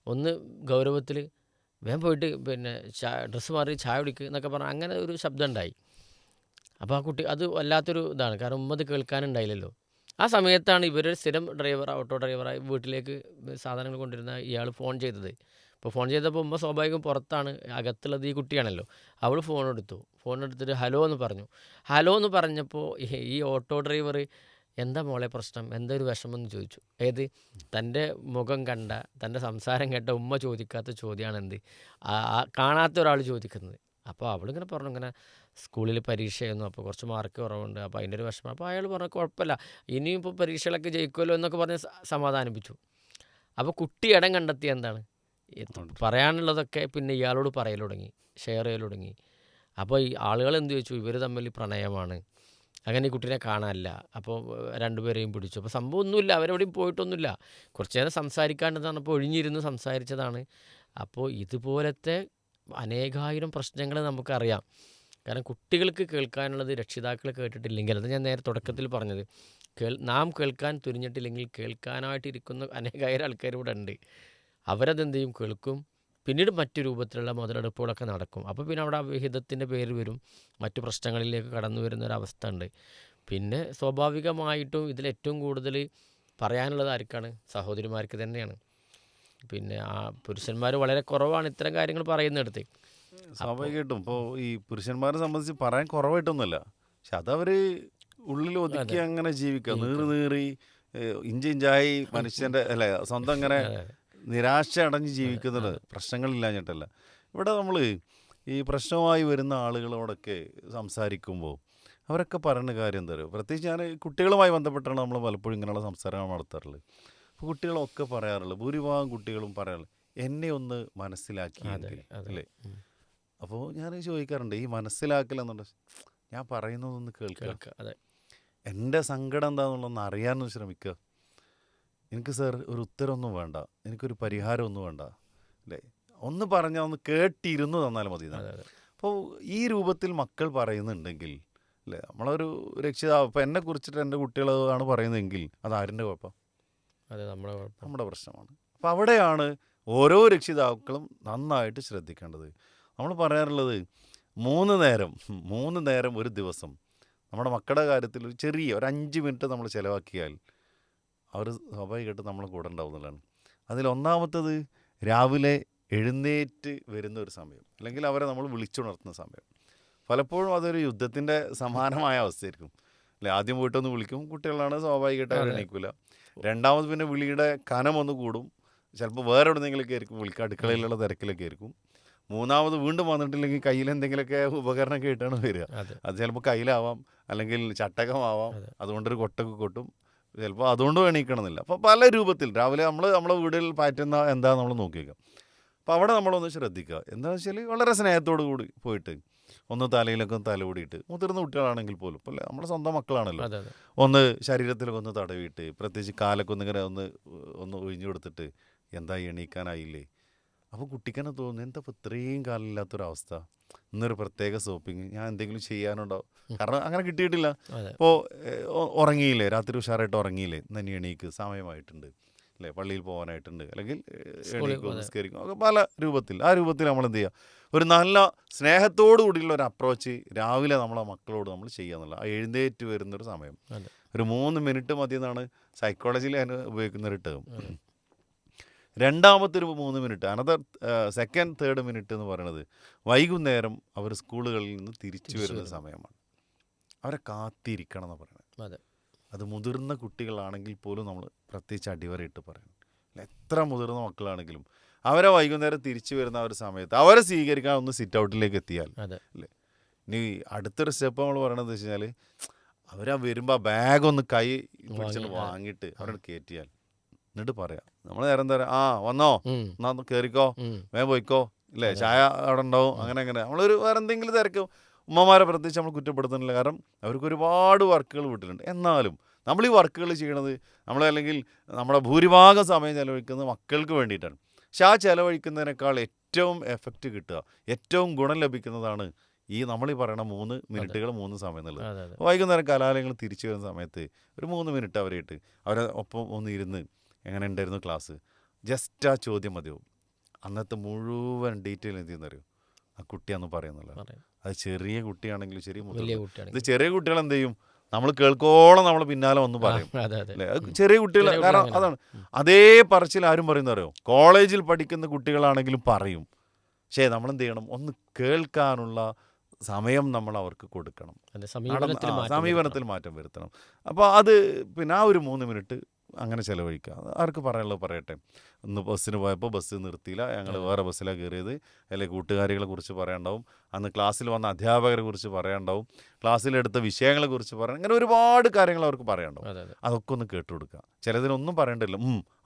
ഒന്ന് ഗൗരവത്തിൽ വേഗം പോയിട്ട് പിന്നെ ഡ്രസ്സ് മാറി ചായ കുടിക്കുക എന്നൊക്കെ പറഞ്ഞാൽ അങ്ങനെ ഒരു ശബ്ദം ഉണ്ടായി. അപ്പോൾ ആ കുട്ടി അത് വല്ലാത്തൊരു ഇതാണ്, കാരണം ഉമ്മ അത് കേൾക്കാനുണ്ടായില്ലല്ലോ. ആ സമയത്താണ് ഇവരൊരു സ്ഥിരം ഓട്ടോ ഡ്രൈവറായി വീട്ടിലേക്ക് സാധനങ്ങൾ കൊണ്ടിരുന്ന ഇയാൾ ഫോൺ ചെയ്തത്. ഇപ്പോൾ ഫോൺ ചെയ്തപ്പോൾ ഉമ്മ സ്വാഭാവികം പുറത്താണ്, അകത്തുള്ളത് ഈ കുട്ടിയാണല്ലോ. അവൾ ഫോൺ എടുത്തിട്ട് ഹലോ എന്ന് പറഞ്ഞു. ഹലോ എന്ന് പറഞ്ഞപ്പോൾ ഈ ഓട്ടോ ഡ്രൈവർ എന്താ മോളെ പ്രശ്നം, എന്താ ഒരു വിഷമം എന്ന് ചോദിച്ചു. തൻ്റെ മുഖം കണ്ട, തൻ്റെ സംസാരം കേട്ട ഉമ്മ ചോദിക്കാത്ത ചോദ്യമാണ് എന്ത്, കാണാത്ത ഒരാൾ ചോദിക്കുന്നത്. അപ്പോൾ അവളിങ്ങനെ പറഞ്ഞു, ഇങ്ങനെ സ്കൂളിൽ പരീക്ഷയായിരുന്നു, അപ്പോൾ കുറച്ച് മാർക്ക് കുറവുണ്ട്, അപ്പോൾ അതിൻ്റെ ഒരു വിഷമം. അപ്പോൾ അയാൾ പറഞ്ഞു കുഴപ്പമില്ല, ഇനിയും ഇപ്പോൾ പരീക്ഷകളൊക്കെ ജയിക്കുമല്ലോ എന്നൊക്കെ പറഞ്ഞ് സമാധാനിപ്പിച്ചു. അപ്പോൾ കുട്ടി ഇടം കണ്ടെത്തി എന്താണ് പറയാനുള്ളതൊക്കെ പിന്നെ ഇയാളോട് പറയൽ തുടങ്ങി, ഷെയർ ചെയ്യൽ തുടങ്ങി. അപ്പോൾ ഈ ആളുകൾ എന്ത് ചോദിച്ചു, ഇവർ തമ്മിൽ പ്രണയമാണ്, അങ്ങനെ ഈ കുട്ടീനെ കാണാനില്ല. അപ്പോൾ രണ്ടുപേരെയും പിടിച്ചു. അപ്പോൾ സംഭവം ഒന്നുമില്ല, അവരെവിടെയും പോയിട്ടൊന്നുമില്ല, കുറച്ച് നേരം സംസാരിക്കാണ്ടതാണ്, അപ്പോൾ ഒഴിഞ്ഞിരുന്ന് സംസാരിച്ചതാണ്. അപ്പോൾ ഇതുപോലത്തെ അനേകായിരം പ്രശ്നങ്ങൾ നമുക്കറിയാം. കാരണം കുട്ടികൾക്ക് കേൾക്കാനുള്ളത് രക്ഷിതാക്കൾ കേട്ടിട്ടില്ലെങ്കിൽ, അത് ഞാൻ നേരെ തുടക്കത്തിൽ പറഞ്ഞത്, നാം കേൾക്കാൻ തുനിഞ്ഞിട്ടില്ലെങ്കിൽ കേൾക്കാനായിട്ടിരിക്കുന്ന അനേകായിരം ആൾക്കാർ ഇവിടെ ഉണ്ട്. അവരതെന്ത് ചെയ്യും, കേൾക്കും, പിന്നീട് മറ്റു രൂപത്തിലുള്ള മുതലെടുപ്പുകളൊക്കെ നടക്കും. അപ്പോൾ പിന്നെ അവിടെ വിഹിതത്തിൻ്റെ പേര് വരും, മറ്റു പ്രശ്നങ്ങളിലേക്ക് കടന്നു വരുന്നൊരവസ്ഥ ഉണ്ട്. പിന്നെ സ്വാഭാവികമായിട്ടും ഇതിലേറ്റവും കൂടുതൽ പറയാനുള്ളത് ആർക്കാണ്, സഹോദരിമാർക്ക് തന്നെയാണ്. പിന്നെ ആ പുരുഷന്മാർ വളരെ കുറവാണ് ഇത്തരം കാര്യങ്ങൾ പറയുന്നിടത്ത്. സ്വാഭാവികമായിട്ടും ഇപ്പോൾ ഈ പുരുഷന്മാരെ സംബന്ധിച്ച് പറയാൻ കുറവായിട്ടൊന്നുമല്ല, പക്ഷെ അതവർ ഉള്ളിൽ ഒതുക്കി അങ്ങനെ ജീവിക്കുക, നീറി ഇഞ്ചിഞ്ചായി മനുഷ്യൻ്റെ അല്ലെ സ്വന്തം അങ്ങനെ നിരാശ അടഞ്ഞ് ജീവിക്കുന്നത് പ്രശ്നങ്ങളില്ലാഞ്ഞിട്ടല്ല. ഇവിടെ നമ്മൾ ഈ പ്രശ്നമായി വരുന്ന ആളുകളോടൊക്കെ സംസാരിക്കുമ്പോൾ അവരൊക്കെ പറയുന്ന കാര്യം എന്താ പറയുക, പ്രത്യേകിച്ച് ഞാൻ കുട്ടികളുമായി ബന്ധപ്പെട്ടാണ് നമ്മൾ പലപ്പോഴും ഇങ്ങനെയുള്ള സംസാരങ്ങൾ നടത്താറുള്ളത്. അപ്പോൾ കുട്ടികളൊക്കെ പറയാറുള്ളത്, ഭൂരിഭാഗം കുട്ടികളും പറയാറുള്ളത്, എന്നെ ഒന്ന് അതെ മനസ്സിലാക്കിയെങ്കിൽ അതെ അല്ലേ. അപ്പോൾ ഞാൻ ചോദിക്കാറുണ്ട്, ഈ മനസ്സിലാക്കൽ എന്നുണ്ട്, ഞാൻ പറയുന്നതൊന്ന് കേൾക്കുക, കേൾക്കുക. അതെ എൻ്റെ സങ്കടം എന്താണെന്നുള്ളതൊന്ന് അറിയാനൊന്ന് ശ്രമിക്കുക. എനിക്ക് സാർ ഒരു ഉത്തരമൊന്നും വേണ്ട, എനിക്കൊരു പരിഹാരമൊന്നും വേണ്ട, അല്ലേ, ഒന്ന് പറഞ്ഞാൽ ഒന്ന് കേട്ടിരുന്ന് തന്നാലും മതി എന്നാണ്. അതെ അതെ അപ്പോൾ ഈ രൂപത്തിൽ മക്കൾ പറയുന്നുണ്ടെങ്കിൽ, അല്ലേ, നമ്മളൊരു രക്ഷിതാവ് ഇപ്പം എന്നെ കുറിച്ചിട്ട് എൻ്റെ കുട്ടികളാണ് പറയുന്നതെങ്കിൽ അത് ആരിൻ്റെ കുഴപ്പം? അതെ നമ്മുടെ കുഴപ്പം. നമ്മുടെ പ്രശ്നമാണ്. അപ്പോൾ അവിടെയാണ് ഓരോ രക്ഷിതാക്കളും നന്നായിട്ട് ശ്രദ്ധിക്കേണ്ടത്. നമ്മൾ പറയാറുള്ളത് 3 നേരം ഒരു ദിവസം നമ്മുടെ മക്കളുടെ കാര്യത്തിൽ ഒരു ചെറിയ ഒരു 5 മിനിറ്റ് നമ്മൾ ചിലവാക്കിയാൽ അവർ സ്വാഭാവികമായിട്ട് നമ്മളെ കൂടെ ഉണ്ടാവും എന്നുള്ളതാണ്. അതിലൊന്നാമത്തത് രാവിലെ എഴുന്നേറ്റ് വരുന്ന ഒരു സമയം, അല്ലെങ്കിൽ അവരെ നമ്മൾ വിളിച്ചുണർത്തുന്ന സമയം. പലപ്പോഴും അതൊരു യുദ്ധത്തിൻ്റെ സമാനമായ അവസ്ഥയായിരിക്കും, അല്ലേ. ആദ്യം പോയിട്ടൊന്ന് വിളിക്കും, കുട്ടികളാണ്, സ്വാഭാവികമായിട്ട് അവർ അതെ എണീക്കില്ല. രണ്ടാമത് പിന്നെ വിളിയുടെ കനം ഒന്ന് കൂടും, ചിലപ്പോൾ വേറെ എവിടെയെങ്കിലൊക്കെ ആയിരിക്കും വിളിക്കുക, അടുക്കളയിലുള്ള തിരക്കിലൊക്കെ ആയിരിക്കും. മൂന്നാമത് വീണ്ടും വന്നിട്ടില്ലെങ്കിൽ കയ്യിൽ എന്തെങ്കിലുമൊക്കെ ഉപകരണമൊക്കെ ആയിട്ടാണ് വരിക. അതെ അത് ചിലപ്പോൾ കയ്യിലാവാം, അല്ലെങ്കിൽ ചട്ടകമാവാം, അതെ അതുകൊണ്ടൊരു കൊട്ടൊക്കെ കൊട്ടും, ചിലപ്പോൾ അതുകൊണ്ടും എണീക്കണമെന്നില്ല. അപ്പോൾ പല രൂപത്തിൽ രാവിലെ നമ്മളെ വീടുകളിൽ പാറ്റുന്ന എന്താ നമ്മൾ നോക്കി വയ്ക്കുക. അപ്പോൾ അവിടെ നമ്മളൊന്ന് ശ്രദ്ധിക്കുക. എന്താണെന്ന് വെച്ചാൽ വളരെ സ്നേഹത്തോടു കൂടി പോയിട്ട് ഒന്ന് തലയിലൊക്കെ ഒന്ന് തലോടിയിട്ട്, മുതിർന്ന കുട്ടികളാണെങ്കിൽ പോലും, അല്ലേ, നമ്മുടെ സ്വന്തം മക്കളാണല്ലോ, അതെ അതെ ഒന്ന് ശരീരത്തിലൊക്കെ ഒന്ന് തടവിയിട്ട്, പ്രത്യേകിച്ച് കാലൊക്കെ ഒന്നിങ്ങനെ ഒന്ന് ഒഴിഞ്ഞു കൊടുത്തിട്ട്, എന്താ എണീക്കാനായില്ലേ. അപ്പോൾ കുട്ടിക്കെന്നെ തോന്നുന്നു, എന്താ ഇപ്പോൾ ഇത്രയും കാലമില്ലാത്തൊരവസ്ഥ, ഇന്നൊരു പ്രത്യേക സോപ്പിങ്, ഞാൻ എന്തെങ്കിലും ചെയ്യാനുണ്ടോ, കാരണം അങ്ങനെ കിട്ടിയിട്ടില്ല. അതെ ഇപ്പോൾ ഉറങ്ങിയില്ലേ, രാത്രി ഉഷാറായിട്ട് ഉറങ്ങിയില്ലേ, ഇന്ന് ഇനി എണീക്ക്, സമയമായിട്ടുണ്ട്, അല്ലേ, പള്ളിയിൽ പോകാനായിട്ടുണ്ട്, അല്ലെങ്കിൽ സ്കൂളിൽ എണീക്കും, അതെ നിസ്കരിക്കും, ഒക്കെ പല രൂപത്തിൽ. ആ രൂപത്തിൽ നമ്മൾ എന്ത് ചെയ്യുക, ഒരു നല്ല സ്നേഹത്തോടു കൂടിയുള്ള ഒരു അപ്രോച്ച് രാവിലെ നമ്മളെ മക്കളോട് നമ്മൾ ചെയ്യുക എന്നുള്ള ആ എഴുന്നേറ്റ് വരുന്നൊരു സമയം. അതെ ഒരു 3 മിനിറ്റ് മതി എന്നാണ് സൈക്കോളജിയിൽ ഞാൻ ഉപയോഗിക്കുന്ന ഒരു ടേം. അതെ രണ്ടാമത്തെ ഒരു 3 minute, another second third minute എന്ന് പറയുന്നത് വൈകുന്നേരം അവർ സ്കൂളുകളിൽ നിന്ന് തിരിച്ചു തിരിച്ചു വരുന്ന വരുന്നു. സമയമാണ്. അവരെ കാത്തിരിക്കണം എന്ന് പറയുന്നത്. അതെ അത് മുതിർന്ന കുട്ടികളാണെങ്കിൽ പോലും നമ്മൾ പ്രത്യേകിച്ച് അടിവരയിട്ട് പറയണം. എത്ര മുതിർന്ന മക്കളാണെങ്കിലും അവരെ വൈകുന്നേരം തിരിച്ചു വരുന്ന ആ ഒരു സമയത്ത് അവരെ സ്വീകരിക്കാൻ ഒന്ന് സിറ്റ് ഔട്ടിലേക്ക് എത്തിയാൽ, അതെ അല്ലേ. ഇനി അടുത്തൊരു സ്റ്റെപ്പ് നമ്മൾ പറയണത് വെച്ച് കഴിഞ്ഞാൽ, അവരാ വരുമ്പോൾ ആ ബാഗൊന്ന് കൈ പിടിച്ചിട്ട് വാങ്ങിയിട്ട് അവരോട് കയറ്റിയാൽ, എന്നിട്ട് പറയാം, നമ്മൾ നേരം തരാം, ആ വന്നോ, എന്നാ കയറിക്കോ, വേഗം പോയിക്കോ, ഇല്ലേ, ചായ അവിടെ ഉണ്ടാവും, അങ്ങനെ നമ്മളൊരു വേറെ എന്തെങ്കിലും തിരക്കും. ഉമ്മമാരെ പ്രത്യേകിച്ച് നമ്മൾ കുറ്റപ്പെടുത്തുന്നില്ല, കാരണം അവർക്ക് ഒരുപാട് വർക്കുകൾ വീട്ടിലുണ്ട്. എന്നാലും നമ്മൾ ഈ വർക്കുകൾ ചെയ്യണത് അല്ലെങ്കിൽ നമ്മുടെ ഭൂരിഭാഗം സമയം ചിലവഴിക്കുന്നത് മക്കൾക്ക് വേണ്ടിയിട്ടാണ്. പക്ഷെ ആ ചിലവഴിക്കുന്നതിനേക്കാൾ ഏറ്റവും എഫക്റ്റ് കിട്ടുക, ഏറ്റവും ഗുണം ലഭിക്കുന്നതാണ് ഈ നമ്മളീ പറയണ 3 മിനിറ്റുകൾ, 3 സമയം എന്നുള്ളത്. അതെ അതെ വൈകുന്നേരം കലാലയങ്ങൾ തിരിച്ചു വരുന്ന സമയത്ത് ഒരു 3 മിനിറ്റ് അവരെ ഇട്ട് അവരെ ഒപ്പം ഒന്ന് ഇരുന്ന്, എങ്ങനെ ഉണ്ടായിരുന്നു ക്ലാസ്, ജസ്റ്റ് ആ ചോദ്യം മതിയാവും. അന്നത്തെ മുഴുവൻ ഡീറ്റെയിൽ എന്ത് ചെയ്യുന്നറിയോ, ആ കുട്ടിയാന്ന് പറയുന്നുള്ളത്. പറയാം. അത് ചെറിയ കുട്ടിയാണെങ്കിലും ശരി, വലിയ മുതിർന്ന, ഇത് കുട്ടിയാണെങ്കിൽ ചെറിയ കുട്ടികൾ എന്ത് ചെയ്യും, നമ്മൾ കേൾക്കോളം നമ്മൾ പിന്നാലെ വന്ന് പറയും, അതെ അതെ അല്ലേ. അത് ചെറിയ കുട്ടികൾ, ചെറിയ കാരണം കുട്ടികൾ അതാണ് അതേ പറച്ചിൽ ആരും പറയുന്നറിയോ, കോളേജിൽ പഠിക്കുന്ന കുട്ടികളാണെങ്കിലും പറയും. പക്ഷേ നമ്മളെന്ത് ചെയ്യണം, ഒന്ന് കേൾക്കാനുള്ള സമയം നമ്മൾ അവർക്ക് കൊടുക്കണം. അതെ സമീപനത്തിൽ മാറ്റം സമീപനത്തിൽ മാറ്റം വരുത്തണം. അപ്പോൾ അത് പിന്നെ ആ ഒരു 3 മിനിറ്റ് അങ്ങനെ ചിലവഴിക്കുക. ആർക്ക് പറയാനുള്ളത് പറയട്ടെ. ഇന്ന് ബസ്സിന് പോയപ്പോൾ ബസ് നിർത്തിയില്ല, ഞങ്ങൾ വേറെ ബസ്സിലാണ് കയറിയത്, അല്ലെങ്കിൽ കൂട്ടുകാരികളെ കുറിച്ച് പറയാനുണ്ടാവും, അന്ന് ക്ലാസ്സിൽ വന്ന അധ്യാപകരെ കുറിച്ച് പറയാനുണ്ടാവും, ക്ലാസ്സിലെടുത്ത വിഷയങ്ങളെക്കുറിച്ച് പറയാൻ, അങ്ങനെ ഒരുപാട് കാര്യങ്ങൾ അവർക്ക് പറയാനുണ്ടാവും. അതെ അതെ അതൊക്കെ ഒന്ന് കേട്ടു കൊടുക്കുക. ചിലതിനൊന്നും പറയണ്ടല്ലോ,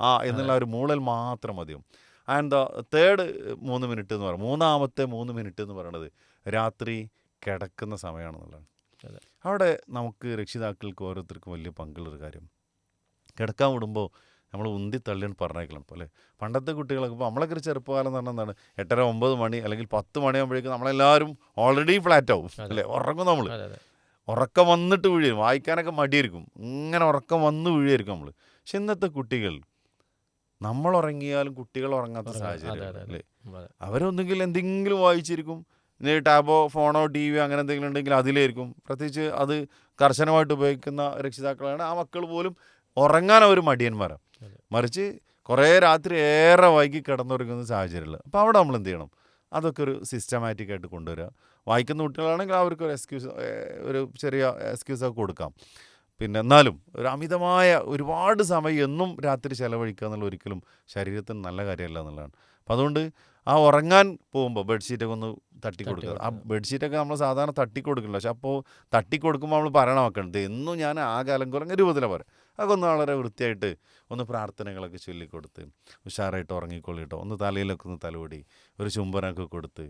ആ എന്നുള്ള ഒരു മൂളൽ മാത്രം മതിയും. ആൻഡ് ദ തേർഡ് 3 മിനിറ്റ് എന്ന് പറയുന്നത്, മൂന്നാമത്തെ 3 മിനിറ്റ് എന്ന് പറയുന്നത് രാത്രി കിടക്കുന്ന സമയമാണെന്നുള്ളതാണ്. അതെ അവിടെ നമുക്ക് രക്ഷിതാക്കൾക്ക് ഓരോരുത്തർക്കും വലിയ പങ്കുള്ളൊരു കാര്യം, കിടക്കാൻ വിടുമ്പോൾ നമ്മൾ ഉന്തി തള്ളിയാണ് പറഞ്ഞേക്കണം. പോലെ പണ്ടത്തെ കുട്ടികളൊക്കെ, ഇപ്പോൾ നമ്മളൊക്കെ ഒരു ചെറുപ്പകാലം എന്ന് പറഞ്ഞാൽ എന്താണ്, 8:30 9 മണി അല്ലെങ്കിൽ 10 മണിയാകുമ്പോഴേക്കും നമ്മളെല്ലാവരും ഓൾറെഡി ഫ്ലാറ്റ് ആവും, അല്ലേ, ഉറങ്ങും. നമ്മൾ അതെ അതെ ഉറക്കം വന്നിട്ട് വീഴും, വായിക്കാനൊക്കെ മടിയായിരിക്കും, ഇങ്ങനെ ഉറക്കം വന്ന് വീഴുമായിരിക്കും നമ്മൾ. പക്ഷെ ഇന്നത്തെ കുട്ടികൾ, നമ്മൾ ഉറങ്ങിയാലും കുട്ടികൾ ഉറങ്ങാത്ത സാഹചര്യം, അല്ലേ. അതെ അവരൊന്നെങ്കിൽ എന്തെങ്കിലും വായിച്ചിരിക്കും, ഇനി ടാബോ ഫോണോ ടി വിയോ അങ്ങനെ എന്തെങ്കിലും ഉണ്ടെങ്കിൽ അതിലായിരിക്കും. പ്രത്യേകിച്ച് അത് കർശനമായിട്ട് ഉപയോഗിക്കുന്ന രക്ഷിതാക്കളാണ്. ആ മക്കൾ പോലും ഉറങ്ങാൻ അവർ മടിയന്മാരാണ്. മറിച്ച് കുറേ രാത്രി ഏറെ വൈകി കിടന്നുറങ്ങുന്ന സാഹചര്യമുള്ളത്. അപ്പോൾ അവിടെ നമ്മൾ എന്ത് ചെയ്യണം, അതൊക്കെ ഒരു സിസ്റ്റമാറ്റിക് ആയിട്ട് കൊണ്ടുവരിക. വായിക്കുന്ന കുട്ടികളാണെങ്കിൽ അവർക്ക് ഒരു ചെറിയ എക്സ്ക്യൂസൊക്കെ കൊടുക്കാം. പിന്നെ എന്നാലും ഒരു അമിതമായ ഒരുപാട് സമയം എന്നും രാത്രി ചിലവഴിക്കുക എന്നുള്ള ഒരിക്കലും ശരീരത്തിന് നല്ല കാര്യമല്ല എന്നുള്ളതാണ്. അപ്പം അതുകൊണ്ട് ആ ഉറങ്ങാൻ പോകുമ്പോൾ ബെഡ്ഷീറ്റൊക്കെ ഒന്ന് തട്ടിക്കൊടുക്കുക. ആ ബെഡ്ഷീറ്റൊക്കെ നമ്മൾ സാധാരണ തട്ടിക്കൊടുക്കില്ല, പക്ഷെ അപ്പോൾ തട്ടിക്കൊടുക്കുമ്പോൾ നമ്മൾ പറയണം വെക്കണത് എന്നും ഞാൻ ആകെ അലങ്കുറങ്ങ രൂപത്തിലാണ് പറയും. അതൊക്കെ ഒന്ന് വളരെ വൃത്തിയായിട്ട് ഒന്ന് പ്രാർത്ഥനകളൊക്കെ ചൊല്ലിക്കൊടുത്ത് ഉഷാറായിട്ട് ഉറങ്ങിക്കൊള്ളിട്ടോ, ഒന്ന് തലയിലൊക്കെ ഒന്ന് തലോടി ഒരു ചുംബനമൊക്കെ കൊടുത്ത്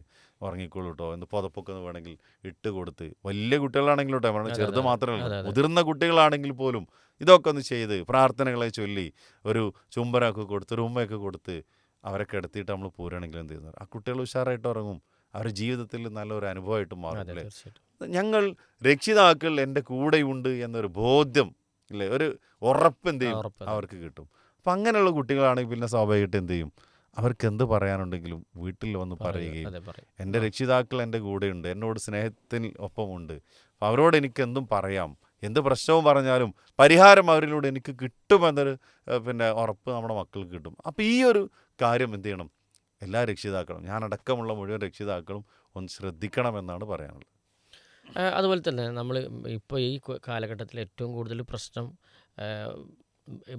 ഉറങ്ങിക്കൊള്ളിട്ടോ, എന്ന് പുതപ്പൊക്കെ ഒന്ന് വേണമെങ്കിൽ ഇട്ട് കൊടുത്ത്, വലിയ കുട്ടികളാണെങ്കിലും കേട്ടോ, കാരണം ചെറുത് മാത്രമല്ല, മുതിർന്ന കുട്ടികളാണെങ്കിൽ പോലും ഇതൊക്കെ ഒന്ന് ചെയ്ത് പ്രാർത്ഥനകളെ ചൊല്ലി ഒരു ചുംബനമൊക്കെ കൊടുത്ത് ഒരു ഉമ്മയൊക്കെ കൊടുത്ത് അവരെ കിടത്തിയിട്ട് നമ്മൾ പോരുകയാണെങ്കിൽ എന്ത് ചെയ്യുന്നത്, ആ കുട്ടികൾ ഉഷാറായിട്ട് ഉറങ്ങും. അവരുടെ ജീവിതത്തിൽ നല്ലൊരു അനുഭവമായിട്ട് മാറും. അല്ലേ, ഞങ്ങൾ രക്ഷിതാക്കൾ എൻ്റെ കൂടെയുണ്ട് എന്നൊരു ബോധ്യം, ഇല്ലേ, ഒരു ഉറപ്പ് എന്ത് ചെയ്യും അവർക്ക് കിട്ടും. അപ്പം അങ്ങനെയുള്ള കുട്ടികളാണെങ്കിൽ പിന്നെ സ്വാഭാവികമായിട്ട് എന്ത് ചെയ്യും, അവർക്ക് എന്ത് പറയാനുണ്ടെങ്കിലും വീട്ടിൽ വന്ന് പറയുകയും എൻ്റെ രക്ഷിതാക്കൾ എൻ്റെ കൂടെയുണ്ട്, എന്നോട് സ്നേഹത്തിന് ഒപ്പമുണ്ട്, അപ്പം അവരോട് എനിക്ക് എന്തും പറയാം, എന്ത് പ്രശ്നവും പറഞ്ഞാലും പരിഹാരം അവരിലൂടെ എനിക്ക് കിട്ടുമെന്നൊരു പിന്നെ ഉറപ്പ് നമ്മുടെ മക്കൾക്ക് കിട്ടും. അപ്പോൾ ഈ ഒരു കാര്യം എന്ത് ചെയ്യണം, എല്ലാ രക്ഷിതാക്കളും, ഞാനടക്കമുള്ള മുഴുവൻ രക്ഷിതാക്കളും ഒന്ന് ശ്രദ്ധിക്കണമെന്നാണ് പറയാനുള്ളത്. അതുപോലെ തന്നെ നമ്മൾ ഇപ്പോൾ ഈ കാലഘട്ടത്തിൽ ഏറ്റവും കൂടുതൽ പ്രശ്നം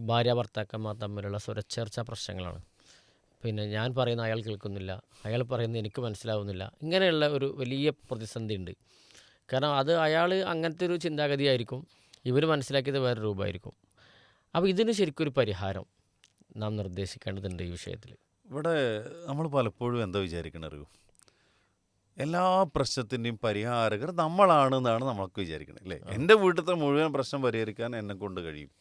ഭാര്യ ഭർത്താക്കന്മാർ തമ്മിലുള്ള സ്വരച്ചേർച്ച പ്രശ്നങ്ങളാണ്. പിന്നെ ഞാൻ പറയുന്ന അയാൾ കേൾക്കുന്നില്ല, അയാൾ പറയുന്നത് എനിക്ക് മനസ്സിലാവുന്നില്ല, ഇങ്ങനെയുള്ള ഒരു വലിയ പ്രതിസന്ധി ഉണ്ട്. കാരണം അത് അയാൾ അങ്ങനത്തെ ഒരു ചിന്താഗതിയായിരിക്കും, ഇവർ മനസ്സിലാക്കിയത് വേറെ രൂപമായിരിക്കും. അപ്പോൾ ഇതിന് ശരിക്കും ഒരു പരിഹാരം നാം നിർദ്ദേശിക്കേണ്ടതുണ്ട് ഈ വിഷയത്തിൽ. ഇവിടെ നമ്മൾ പലപ്പോഴും എന്താ വിചാരിക്കണറിയോ, എല്ലാ പ്രശ്നത്തിൻ്റെയും പരിഹാരകർ നമ്മളാണെന്നാണ് നമ്മളൊക്കെ വിചാരിക്കുന്നത്. അല്ലേ, എൻ്റെ വീട്ടിലത്തെ മുഴുവൻ പ്രശ്നം പരിഹരിക്കാൻ എന്നെ കൊണ്ട് കഴിയും,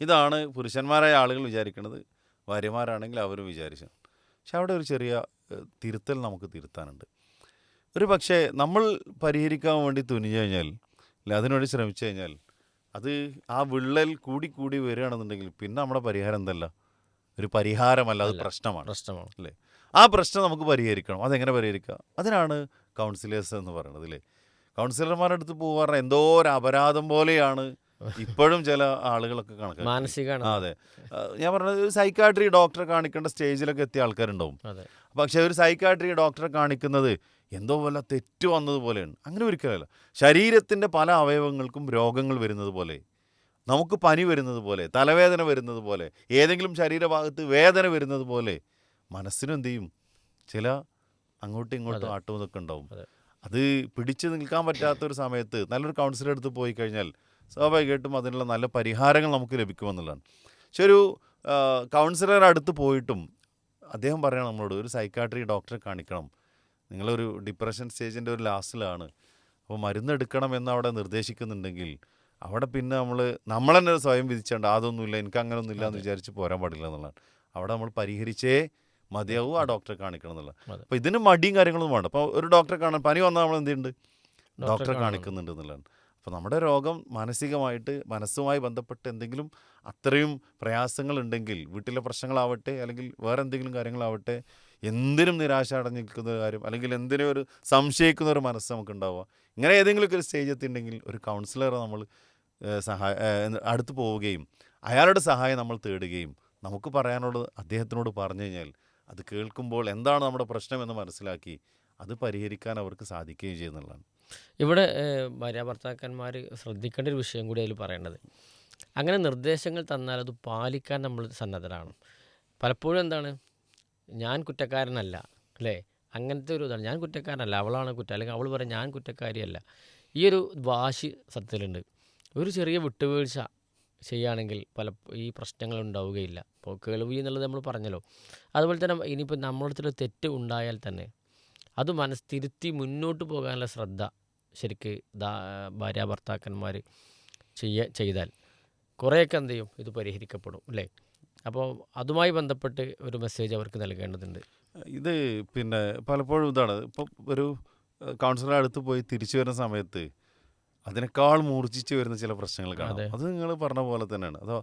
ഇതാണ് പുരുഷന്മാരായ ആളുകൾ വിചാരിക്കുന്നത്, ഭാര്യമാരാണെങ്കിൽ അവരും വിചാരിച്ചു. പക്ഷെ അവിടെ ഒരു ചെറിയ തിരുത്തൽ നമുക്ക് തിരുത്താനുണ്ട്. ഒരു പക്ഷേ നമ്മൾ പരിഹരിക്കാൻ വേണ്ടി തുനിഞ്ഞു കഴിഞ്ഞാൽ, അല്ലെ, അതിനുവേണ്ടി ശ്രമിച്ചു കഴിഞ്ഞാൽ, അത് ആ വിള്ളൽ കൂടി കൂടി വരികയാണെന്നുണ്ടെങ്കിൽ പിന്നെ നമ്മുടെ പരിഹാരം എന്തല്ല, ഒരു പരിഹാരമല്ല, അത് പ്രശ്നമാണ്. അല്ലേ, ആ പ്രശ്നം നമുക്ക് പരിഹരിക്കണം. അതെങ്ങനെ പരിഹരിക്കുക, അതിനാണ് കൗൺസിലേഴ്സ് എന്ന് പറയുന്നത്. അല്ലേ, കൗൺസിലർമാരുടെ അടുത്ത് പോകാറ് എന്തോ ഒരു അപരാധം പോലെയാണ് ഇപ്പോഴും ചില ആളുകളൊക്കെ കണക്കാക്കുന്നത്. മാനസികമാണ്. അതെ, ഞാൻ പറഞ്ഞത് സൈക്കാട്രി ഡോക്ടറെ കാണിക്കേണ്ട സ്റ്റേജിലൊക്കെ എത്തിയ ആൾക്കാരുണ്ടാവും. പക്ഷെ ഒരു സൈക്കാട്രി ഡോക്ടറെ കാണിക്കുന്നത് എന്തോ വല്ല തെറ്റ് വന്നതുപോലെയാണ്. അങ്ങനെ ഒരിക്കലല്ല. ശരീരത്തിൻ്റെ പല അവയവങ്ങൾക്കും രോഗങ്ങൾ വരുന്നത് പോലെ, നമുക്ക് പനി വരുന്നത് പോലെ, തലവേദന വരുന്നത് പോലെ, ഏതെങ്കിലും ശരീരഭാഗത്ത് വേദന വരുന്നത് പോലെ മനസ്സിനും എന്ത് ചെയ്യും, ചില അങ്ങോട്ടും ഇങ്ങോട്ടും ആട്ടും ഇതൊക്കെ ഉണ്ടാവും. അത് പിടിച്ചു നിൽക്കാൻ പറ്റാത്തൊരു സമയത്ത് നല്ലൊരു കൗൺസിലർ അടുത്ത് പോയി കഴിഞ്ഞാൽ സ്വാഭാവികമായിട്ടും അതിനുള്ള നല്ല പരിഹാരങ്ങൾ നമുക്ക് ലഭിക്കുമെന്നുള്ളതാണ്. പക്ഷെ ഒരു കൗൺസിലർ അടുത്ത് പോയിട്ടും അദ്ദേഹം പറയണം നമ്മളോട്, ഒരു സൈക്കാട്രി ഡോക്ടറെ കാണിക്കണം, നിങ്ങളൊരു ഡിപ്രഷൻ സ്റ്റേജിൻ്റെ ഒരു ലാസ്റ്റിലാണ്, അപ്പോൾ മരുന്നെടുക്കണം എന്ന് അവിടെ നിർദ്ദേശിക്കുന്നുണ്ടെങ്കിൽ അവിടെ പിന്നെ നമ്മൾ തന്നെ സ്വയം വിധിച്ചേണ്ട, അതൊന്നുമില്ല, എനിക്ക് അങ്ങനെയൊന്നുമില്ല എന്ന് വിചാരിച്ച് പോരാൻ പാടില്ല എന്നുള്ളതാണ്. അവിടെ നമ്മൾ പരിഹരിച്ചേ മതിയാവും, ആ ഡോക്ടറെ കാണിക്കണം എന്നുള്ളത്. അപ്പോൾ ഇതിന് മടിയും കാര്യങ്ങളൊന്നും വേണ്ട. അപ്പോൾ ഒരു ഡോക്ടറെ കാണാൻ പനി വന്നാൽ നമ്മൾ എന്ത് ചെയ്യുന്നുണ്ട്, ഡോക്ടറെ കാണിക്കുന്നുണ്ട് എന്നുള്ളതാണ്. അപ്പോൾ നമ്മുടെ രോഗം മാനസികമായിട്ട് മനസ്സുമായി ബന്ധപ്പെട്ട് എന്തെങ്കിലും അത്രയും പ്രയാസങ്ങളുണ്ടെങ്കിൽ, വീട്ടിലെ പ്രശ്നങ്ങളാവട്ടെ അല്ലെങ്കിൽ വേറെ എന്തെങ്കിലും കാര്യങ്ങളാവട്ടെ, എന്തിനും നിരാശ അടഞ്ഞു നിൽക്കുന്ന കാര്യം അല്ലെങ്കിൽ എന്തിനും ഒരു സംശയിക്കുന്ന ഒരു മനസ്സ് നമുക്കുണ്ടാവുക, ഇങ്ങനെ ഏതെങ്കിലുമൊക്കെ ഒരു സ്റ്റേജ് എത്തിയിട്ടുണ്ടെങ്കിൽ ഒരു കൗൺസിലറെ നമ്മൾ അടുത്ത് പോവുകയും അയാളുടെ സഹായം നമ്മൾ തേടുകയും നമുക്ക് പറയാനുള്ളത് അദ്ദേഹത്തിനോട് പറഞ്ഞു കഴിഞ്ഞാൽ അത് കേൾക്കുമ്പോൾ എന്താണ് നമ്മുടെ പ്രശ്നമെന്ന് മനസ്സിലാക്കി അത് പരിഹരിക്കാൻ അവർക്ക് സാധിക്കുകയും ചെയ്യുന്നുള്ളതാണ്. ഇവിടെ ഭാര്യാഭർത്താക്കന്മാർ ശ്രദ്ധിക്കേണ്ട ഒരു വിഷയം കൂടി അതിൽ പറയേണ്ടത്, അങ്ങനെ നിർദ്ദേശങ്ങൾ തന്നാൽ അത് പാലിക്കാൻ നമ്മൾ സന്നദ്ധരാണ്. പലപ്പോഴും എന്താണ്, ഞാൻ കുറ്റക്കാരനല്ല, അല്ലേ, അങ്ങനത്തെ ഒരു ഇതാണ്, ഞാൻ കുറ്റക്കാരനല്ല, അവളാണ് കുറ്റം, അല്ലെങ്കിൽ അവൾ പറയും ഞാൻ കുറ്റക്കാരിയല്ല. ഈ ഒരു വാശി സത്യത്തിലുണ്ട്. ഒരു ചെറിയ വിട്ടുവീഴ്ച ചെയ്യുകയാണെങ്കിൽ ഈ പ്രശ്നങ്ങൾ ഉണ്ടാവുകയില്ല. ഇപ്പോൾ കേൾവി എന്നുള്ളത് നമ്മൾ പറഞ്ഞല്ലോ. അതുപോലെ തന്നെ ഇനിയിപ്പോൾ നമ്മുടെ അടുത്തൊരു തെറ്റ് ഉണ്ടായാൽ തന്നെ അത് തിരുത്തി മുന്നോട്ട് പോകാനുള്ള ശ്രദ്ധ ശരിക്ക് ഭാര്യാഭർത്താക്കന്മാർ ചെയ്താൽ കുറേയൊക്കെ എന്ത് ചെയ്യും, ഇത് പരിഹരിക്കപ്പെടും. അല്ലേ, അപ്പോൾ അതുമായി ബന്ധപ്പെട്ട് ഒരു മെസ്സേജ് അവർക്ക് നൽകേണ്ടതുണ്ട്. ഇത് പിന്നെ പലപ്പോഴും ഇതാണ്, ഇപ്പോൾ ഒരു കൗൺസിലർ അടുത്ത് പോയി തിരിച്ചു വരുന്ന സമയത്ത് അതിനേക്കാൾ മൂർച്ഛിച്ച് വരുന്ന ചില പ്രശ്നങ്ങൾ കാണാം. അത് നിങ്ങൾ പറഞ്ഞ പോലെ തന്നെയാണ്. അതോ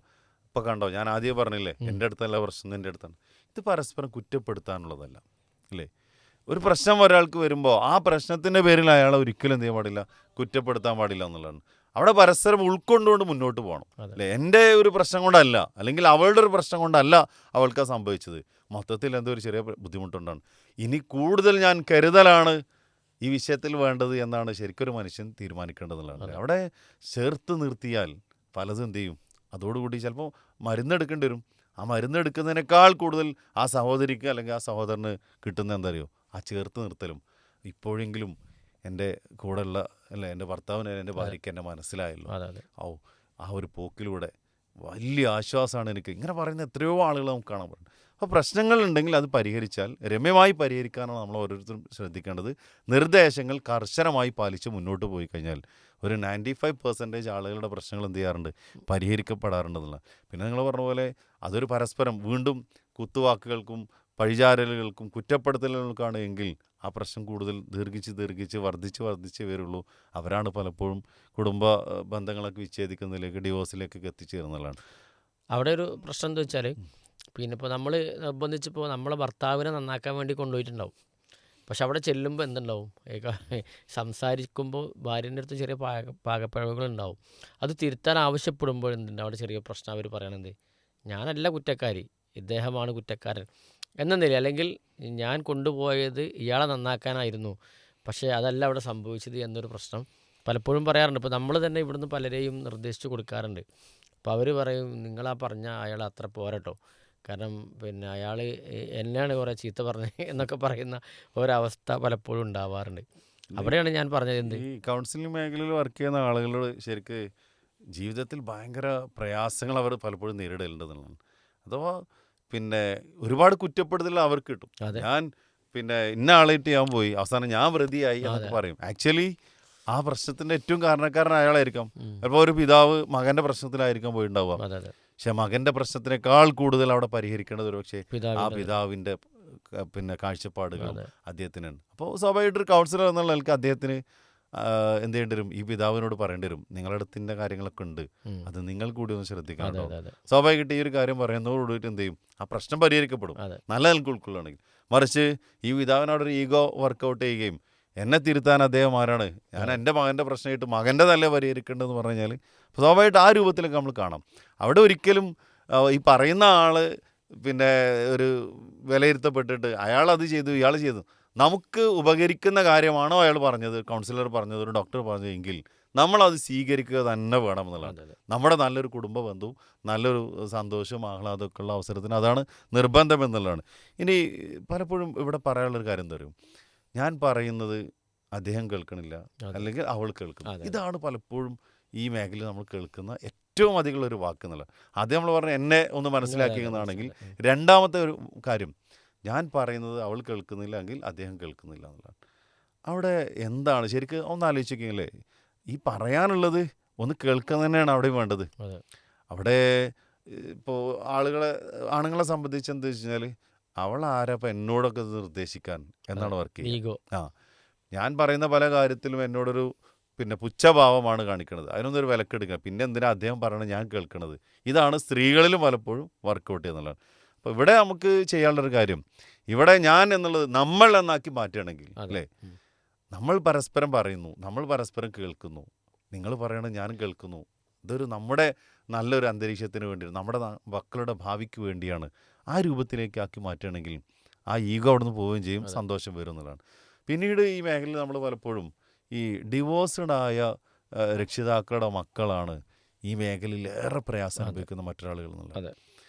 ഇപ്പോൾ കണ്ടോ, ഞാൻ ആദ്യം പറഞ്ഞില്ലേ, എൻ്റെ അടുത്തല്ല പ്രശ്നം, എൻ്റെ അടുത്താണ്. ഇത് പരസ്പരം കുറ്റപ്പെടുത്താനുള്ളതല്ല. അല്ലേ, ഒരു പ്രശ്നം ഒരാൾക്ക് വരുമ്പോൾ ആ പ്രശ്നത്തിൻ്റെ പേരിൽ അയാളെ ഒരിക്കലും എന്ത് ചെയ്യാൻ പാടില്ല, കുറ്റപ്പെടുത്താൻ പാടില്ല എന്നുള്ളതാണ്. അവിടെ പരസ്പരം ഉൾക്കൊണ്ടുകൊണ്ട് മുന്നോട്ട് പോകണം. അല്ലേ, എൻ്റെ ഒരു പ്രശ്നം കൊണ്ടല്ല അല്ലെങ്കിൽ അവളുടെ ഒരു പ്രശ്നം കൊണ്ടല്ല അവൾക്ക് സംഭവിച്ചത്, മൊത്തത്തിൽ എന്തോ ഒരു ചെറിയ ബുദ്ധിമുട്ടുണ്ടാണ്, ഇനി കൂടുതൽ ഞാൻ കരുതലാണ് ഈ വിഷയത്തിൽ വേണ്ടത് എന്നാണ് ശരിക്കൊരു മനുഷ്യൻ തീരുമാനിക്കേണ്ടതെന്നുള്ളതാണ്. അവിടെ ചേർത്ത് നിർത്തിയാൽ പലതും എന്ത് ചെയ്യും, അതോടുകൂടി ചിലപ്പോൾ മരുന്നെടുക്കേണ്ടി വരും. ആ മരുന്ന് എടുക്കുന്നതിനേക്കാൾ കൂടുതൽ ആ സഹോദരിക്ക് അല്ലെങ്കിൽ ആ സഹോദരന് കിട്ടുന്ന എന്താ അറിയോ, ആ ചേർത്ത് നിർത്തലും ഇപ്പോഴെങ്കിലും എൻ്റെ കൂടെയുള്ള അല്ല എൻ്റെ ഭർത്താവിന് എൻ്റെ ഭാര്യയ്ക്ക് എന്നെ മനസ്സിലായല്ലോ, അതെ അതെ ഓ ആ ഒരു പോക്കിലൂടെ വലിയ ആശ്വാസമാണ് എനിക്ക്, ഇങ്ങനെ പറയുന്ന എത്രയോ ആളുകൾ നമുക്ക് കാണാൻ പറ്റും. അപ്പോൾ പ്രശ്നങ്ങളുണ്ടെങ്കിൽ അത് പരിഹരിച്ചാൽ രമ്യമായി പരിഹരിക്കാനാണ് നമ്മൾ ഓരോരുത്തരും ശ്രദ്ധിക്കേണ്ടത്. നിർദ്ദേശങ്ങൾ കർശനമായി പാലിച്ച് മുന്നോട്ട് പോയി കഴിഞ്ഞാൽ ഒരു 95% ആളുകളുടെ പ്രശ്നങ്ങൾ എന്ത് ചെയ്യാറുണ്ട്, പരിഹരിക്കപ്പെടാറുണ്ടെന്നുള്ള. പിന്നെ നിങ്ങൾ പറഞ്ഞ പോലെ അതൊരു പരസ്പരം വീണ്ടും കുത്തുവാക്കുകൾക്കും പഴിചാരലുകൾക്കും കുറ്റപ്പെടുത്തലുകൾക്കാണ് എങ്കിൽ ആ പ്രശ്നം കൂടുതൽ ദീർഘിച്ച് വർദ്ധിച്ച് വരുള്ളൂ. അവരാണ് പലപ്പോഴും കുടുംബ ബന്ധങ്ങളൊക്കെ വിച്ഛേദിക്കുന്നതിലേക്ക് ഡിവോഴ്സിലേക്കൊക്കെ എത്തിച്ചേരുന്നതാണ്. അവിടെ ഒരു പ്രശ്നം എന്താ വെച്ചാൽ, പിന്നെ ഇപ്പോൾ നമ്മൾ നിർബന്ധിച്ചിപ്പോൾ നമ്മളെ ഭർത്താവിനെ നന്നാക്കാൻ വേണ്ടി കൊണ്ടുപോയിട്ടുണ്ടാവും. പക്ഷെ അവിടെ ചെല്ലുമ്പോൾ എന്തുണ്ടാവും, സംസാരിക്കുമ്പോൾ ഭാര്യൻ്റെ അടുത്ത് ചെറിയ പാകപ്പിഴവുകളുണ്ടാവും. അത് തിരുത്താൻ ആവശ്യപ്പെടുമ്പോൾ എന്തുണ്ട്, അവിടെ ചെറിയ പ്രശ്നം അവർ പറയണത് ഞാനല്ല കുറ്റക്കാരി, ഇദ്ദേഹമാണ് കുറ്റക്കാരൻ എന്ന നില, അല്ലെങ്കിൽ ഞാൻ കൊണ്ടുപോയത് ഇയാളെ നന്നാക്കാനായിരുന്നു, പക്ഷേ അതല്ല അവിടെ സംഭവിച്ചത് എന്നൊരു പ്രശ്നം പലപ്പോഴും പറയാറുണ്ട്. ഇപ്പോൾ നമ്മൾ തന്നെ ഇവിടുന്ന് പലരെയും നിർദ്ദേശിച്ച് കൊടുക്കാറുണ്ട്. അപ്പോൾ അവർ പറയും നിങ്ങളാ പറഞ്ഞ അയാൾ അത്ര പോരട്ടോ, കാരണം പിന്നെ അയാൾ എന്നെയാണ് കുറേ ചീത്ത പറഞ്ഞത് എന്നൊക്കെ പറയുന്ന ഒരവസ്ഥ പലപ്പോഴും ഉണ്ടാവാറുണ്ട്. അവിടെയാണ് ഞാൻ പറഞ്ഞത് എന്ത്, ഈ കൗൺസിലിംഗ് മേഖലയിൽ വർക്ക് ചെയ്യുന്ന ആളുകളോട് ശരിക്ക് ജീവിതത്തിൽ ഭയങ്കര പ്രയാസങ്ങൾ അവർ പലപ്പോഴും നേരിടേണ്ടതെന്നുള്ളതാണ്. അഥവാ പിന്നെ ഒരുപാട് കുറ്റപ്പെടുത്തൽ അവർക്ക് കിട്ടും. അതെ ഞാൻ പിന്നെ ഇന്ന ആളായിട്ട് ഞാൻ പോയി അവസാനം ഞാൻ പ്രതിയായി എന്നൊക്കെ പറയും. ആക്ച്വലി ആ പ്രശ്നത്തിൻ്റെ ഏറ്റവും കാരണക്കാരൻ അയാളായിരിക്കാം. ചിലപ്പോൾ ഒരു പിതാവ് മകൻ്റെ പ്രശ്നത്തിലായിരിക്കാം പോയിട്ടുണ്ടാവുക. അതെ അതെ പക്ഷെ മകൻ്റെ പ്രശ്നത്തിനേക്കാൾ കൂടുതൽ അവിടെ പരിഹരിക്കേണ്ടത് ഒരു പക്ഷേ ആ പിതാവിൻ്റെ പിതാവിൻ്റെ പിന്നെ കാഴ്ചപ്പാടുകളും അതെ അദ്ദേഹത്തിനാണ്. അപ്പോൾ സ്വാഭാവികമായിട്ടൊരു കൗൺസിലർ എന്നുള്ള നിലയ്ക്ക് അദ്ദേഹത്തിന് എന്ത് ചെയ്യേണ്ടി വരും, ഈ പിതാവിനോട് പറയേണ്ടി വരും നിങ്ങളുടെ അടുത്തിൻ്റെ കാര്യങ്ങളൊക്കെ ഉണ്ട്, അത് നിങ്ങൾ കൂടി ഒന്ന് അതെ ശ്രദ്ധിക്കാനുണ്ടോ. അതെ അതെ സ്വാഭാവികമായിട്ട് ഈ ഒരു കാര്യം പറയുന്നതോടുകൂടിയിട്ട് എന്ത് ചെയ്യും, ആ പ്രശ്നം പരിഹരിക്കപ്പെടും അതെ നല്ല നിലക്ക് ഉൾക്കൊള്ളുകയാണെങ്കിൽ. മറിച്ച് ഈ പിതാവിനോടൊരു ഈഗോ വർക്കൗട്ട് ചെയ്യുകയും എന്നെ തിരുത്താൻ അദ്ദേഹം ആരാണ്, ഞാൻ എൻ്റെ മകൻ്റെ പ്രശ്നമായിട്ട് മകൻ്റെ തന്നെ പരിഹരിക്കേണ്ടതെന്ന് പറഞ്ഞു കഴിഞ്ഞാൽ സ്വാഭാവികമായിട്ട് ആ രൂപത്തിലൊക്കെ നമ്മൾ കാണാം. അവിടെ ഒരിക്കലും ഈ പറയുന്ന ആൾ പിന്നെ ഒരു വിലയിരുത്തപ്പെട്ടിട്ട് അയാൾ അത് ചെയ്തു ഇയാൾ ചെയ്തു, നമുക്ക് ഉപകരിക്കുന്ന കാര്യമാണോ അയാൾ പറഞ്ഞത്, കൗൺസിലർ പറഞ്ഞത്, ഒരു ഡോക്ടർ പറഞ്ഞത് എങ്കിൽ നമ്മളത് സ്വീകരിക്കുക തന്നെ വേണമെന്നുള്ളതാണ്. അതെ അതെ നമ്മുടെ നല്ലൊരു കുടുംബ ബന്ധവും നല്ലൊരു സന്തോഷവും ആഹ്ലാദമൊക്കെ ഉള്ള അവസരത്തിന് അതാണ് നിർബന്ധം എന്നുള്ളതാണ്. ഇനി പലപ്പോഴും ഇവിടെ പറയാനുള്ളൊരു കാര്യം എന്താ പറയുക, ഞാൻ പറയുന്നത് അദ്ദേഹം കേൾക്കണില്ല അതെ അല്ലെങ്കിൽ അവൾ കേൾക്കുന്നു. അതെ ഇതാണ് പലപ്പോഴും ഈ മേഖലയിൽ നമ്മൾ കേൾക്കുന്ന ഏറ്റവും അധികമുള്ള ഒരു വാക്ക് എന്നുള്ളത്. ആദ്യം നമ്മൾ പറഞ്ഞ എന്നെ ഒന്ന് അതെ അതെ മനസ്സിലാക്കിയെന്നാണെങ്കിൽ, മനസ്സിലായി. രണ്ടാമത്തെ ഒരു കാര്യം ഞാൻ പറയുന്നത് അവൾ കേൾക്കുന്നില്ല എങ്കിൽ അദ്ദേഹം കേൾക്കുന്നില്ല എന്നുള്ളതാണ്. അവിടെ എന്താണ് ശരിക്കും ഒന്ന് ആലോചിക്കുകയല്ലേ, ഈ പറയാനുള്ളത് ഒന്ന് കേൾക്കുക തന്നെയാണ് അവിടെ വേണ്ടത്. അതെ അവിടെ ഇപ്പോൾ ആണുങ്ങളെ സംബന്ധിച്ച് എന്താ വെച്ച് കഴിഞ്ഞാൽ അവൾ ആരാ ഇപ്പം എന്നോടൊക്കെ ഇത് നിർദ്ദേശിക്കാൻ എന്നാണ് വർക്ക് ചെയ്യുക. ഈഗോ ആ ഞാൻ പറയുന്ന പല കാര്യത്തിലും എന്നോടൊരു പിന്നെ പുച്ഛഭാവമാണ് കാണിക്കുന്നത്, അതിനൊന്നൊരു വിലക്കെടുക്കുക, പിന്നെ എന്തിനാ അദ്ദേഹം പറയണത് ഞാൻ കേൾക്കണത്. ഇതാണ് സ്ത്രീകളിലും പലപ്പോഴും വർക്കൗട്ട് ചെയ്യുന്നുള്ളത്. അപ്പോൾ ഇവിടെ നമുക്ക് ചെയ്യാനുള്ളൊരു കാര്യം, ഇവിടെ ഞാൻ എന്നുള്ളത് നമ്മൾ എന്നാക്കി മാറ്റുകയാണെങ്കിൽ അതെ അല്ലേ, നമ്മൾ പരസ്പരം പറയുന്നു, നമ്മൾ പരസ്പരം കേൾക്കുന്നു, നിങ്ങൾ പറയണത് ഞാനും കേൾക്കുന്നു, ഇതൊരു നമ്മുടെ നല്ലൊരു അന്തരീക്ഷത്തിന് വേണ്ടി നമ്മുടെ മക്കളുടെ ഭാവിക്ക് വേണ്ടിയാണ്, ആ രൂപത്തിലേക്ക് ആക്കി മാറ്റുകയാണെങ്കിൽ ആ ഈഗോ അവിടെ നിന്ന് പോവുകയും ചെയ്യും, അതെ സന്തോഷം വരും എന്നുള്ളതാണ്. പിന്നീട് ഈ മേഖലയിൽ നമ്മൾ പലപ്പോഴും ഈ ഡിവോഴ്സ്ഡായ രക്ഷിതാക്കളുടെ മക്കളാണ് ഈ മേഖലയിൽ ഏറെ പ്രയാസം അതെ അനുഭവിക്കുന്ന മറ്റൊരാളുകൾ എന്നുള്ളത്. അതെ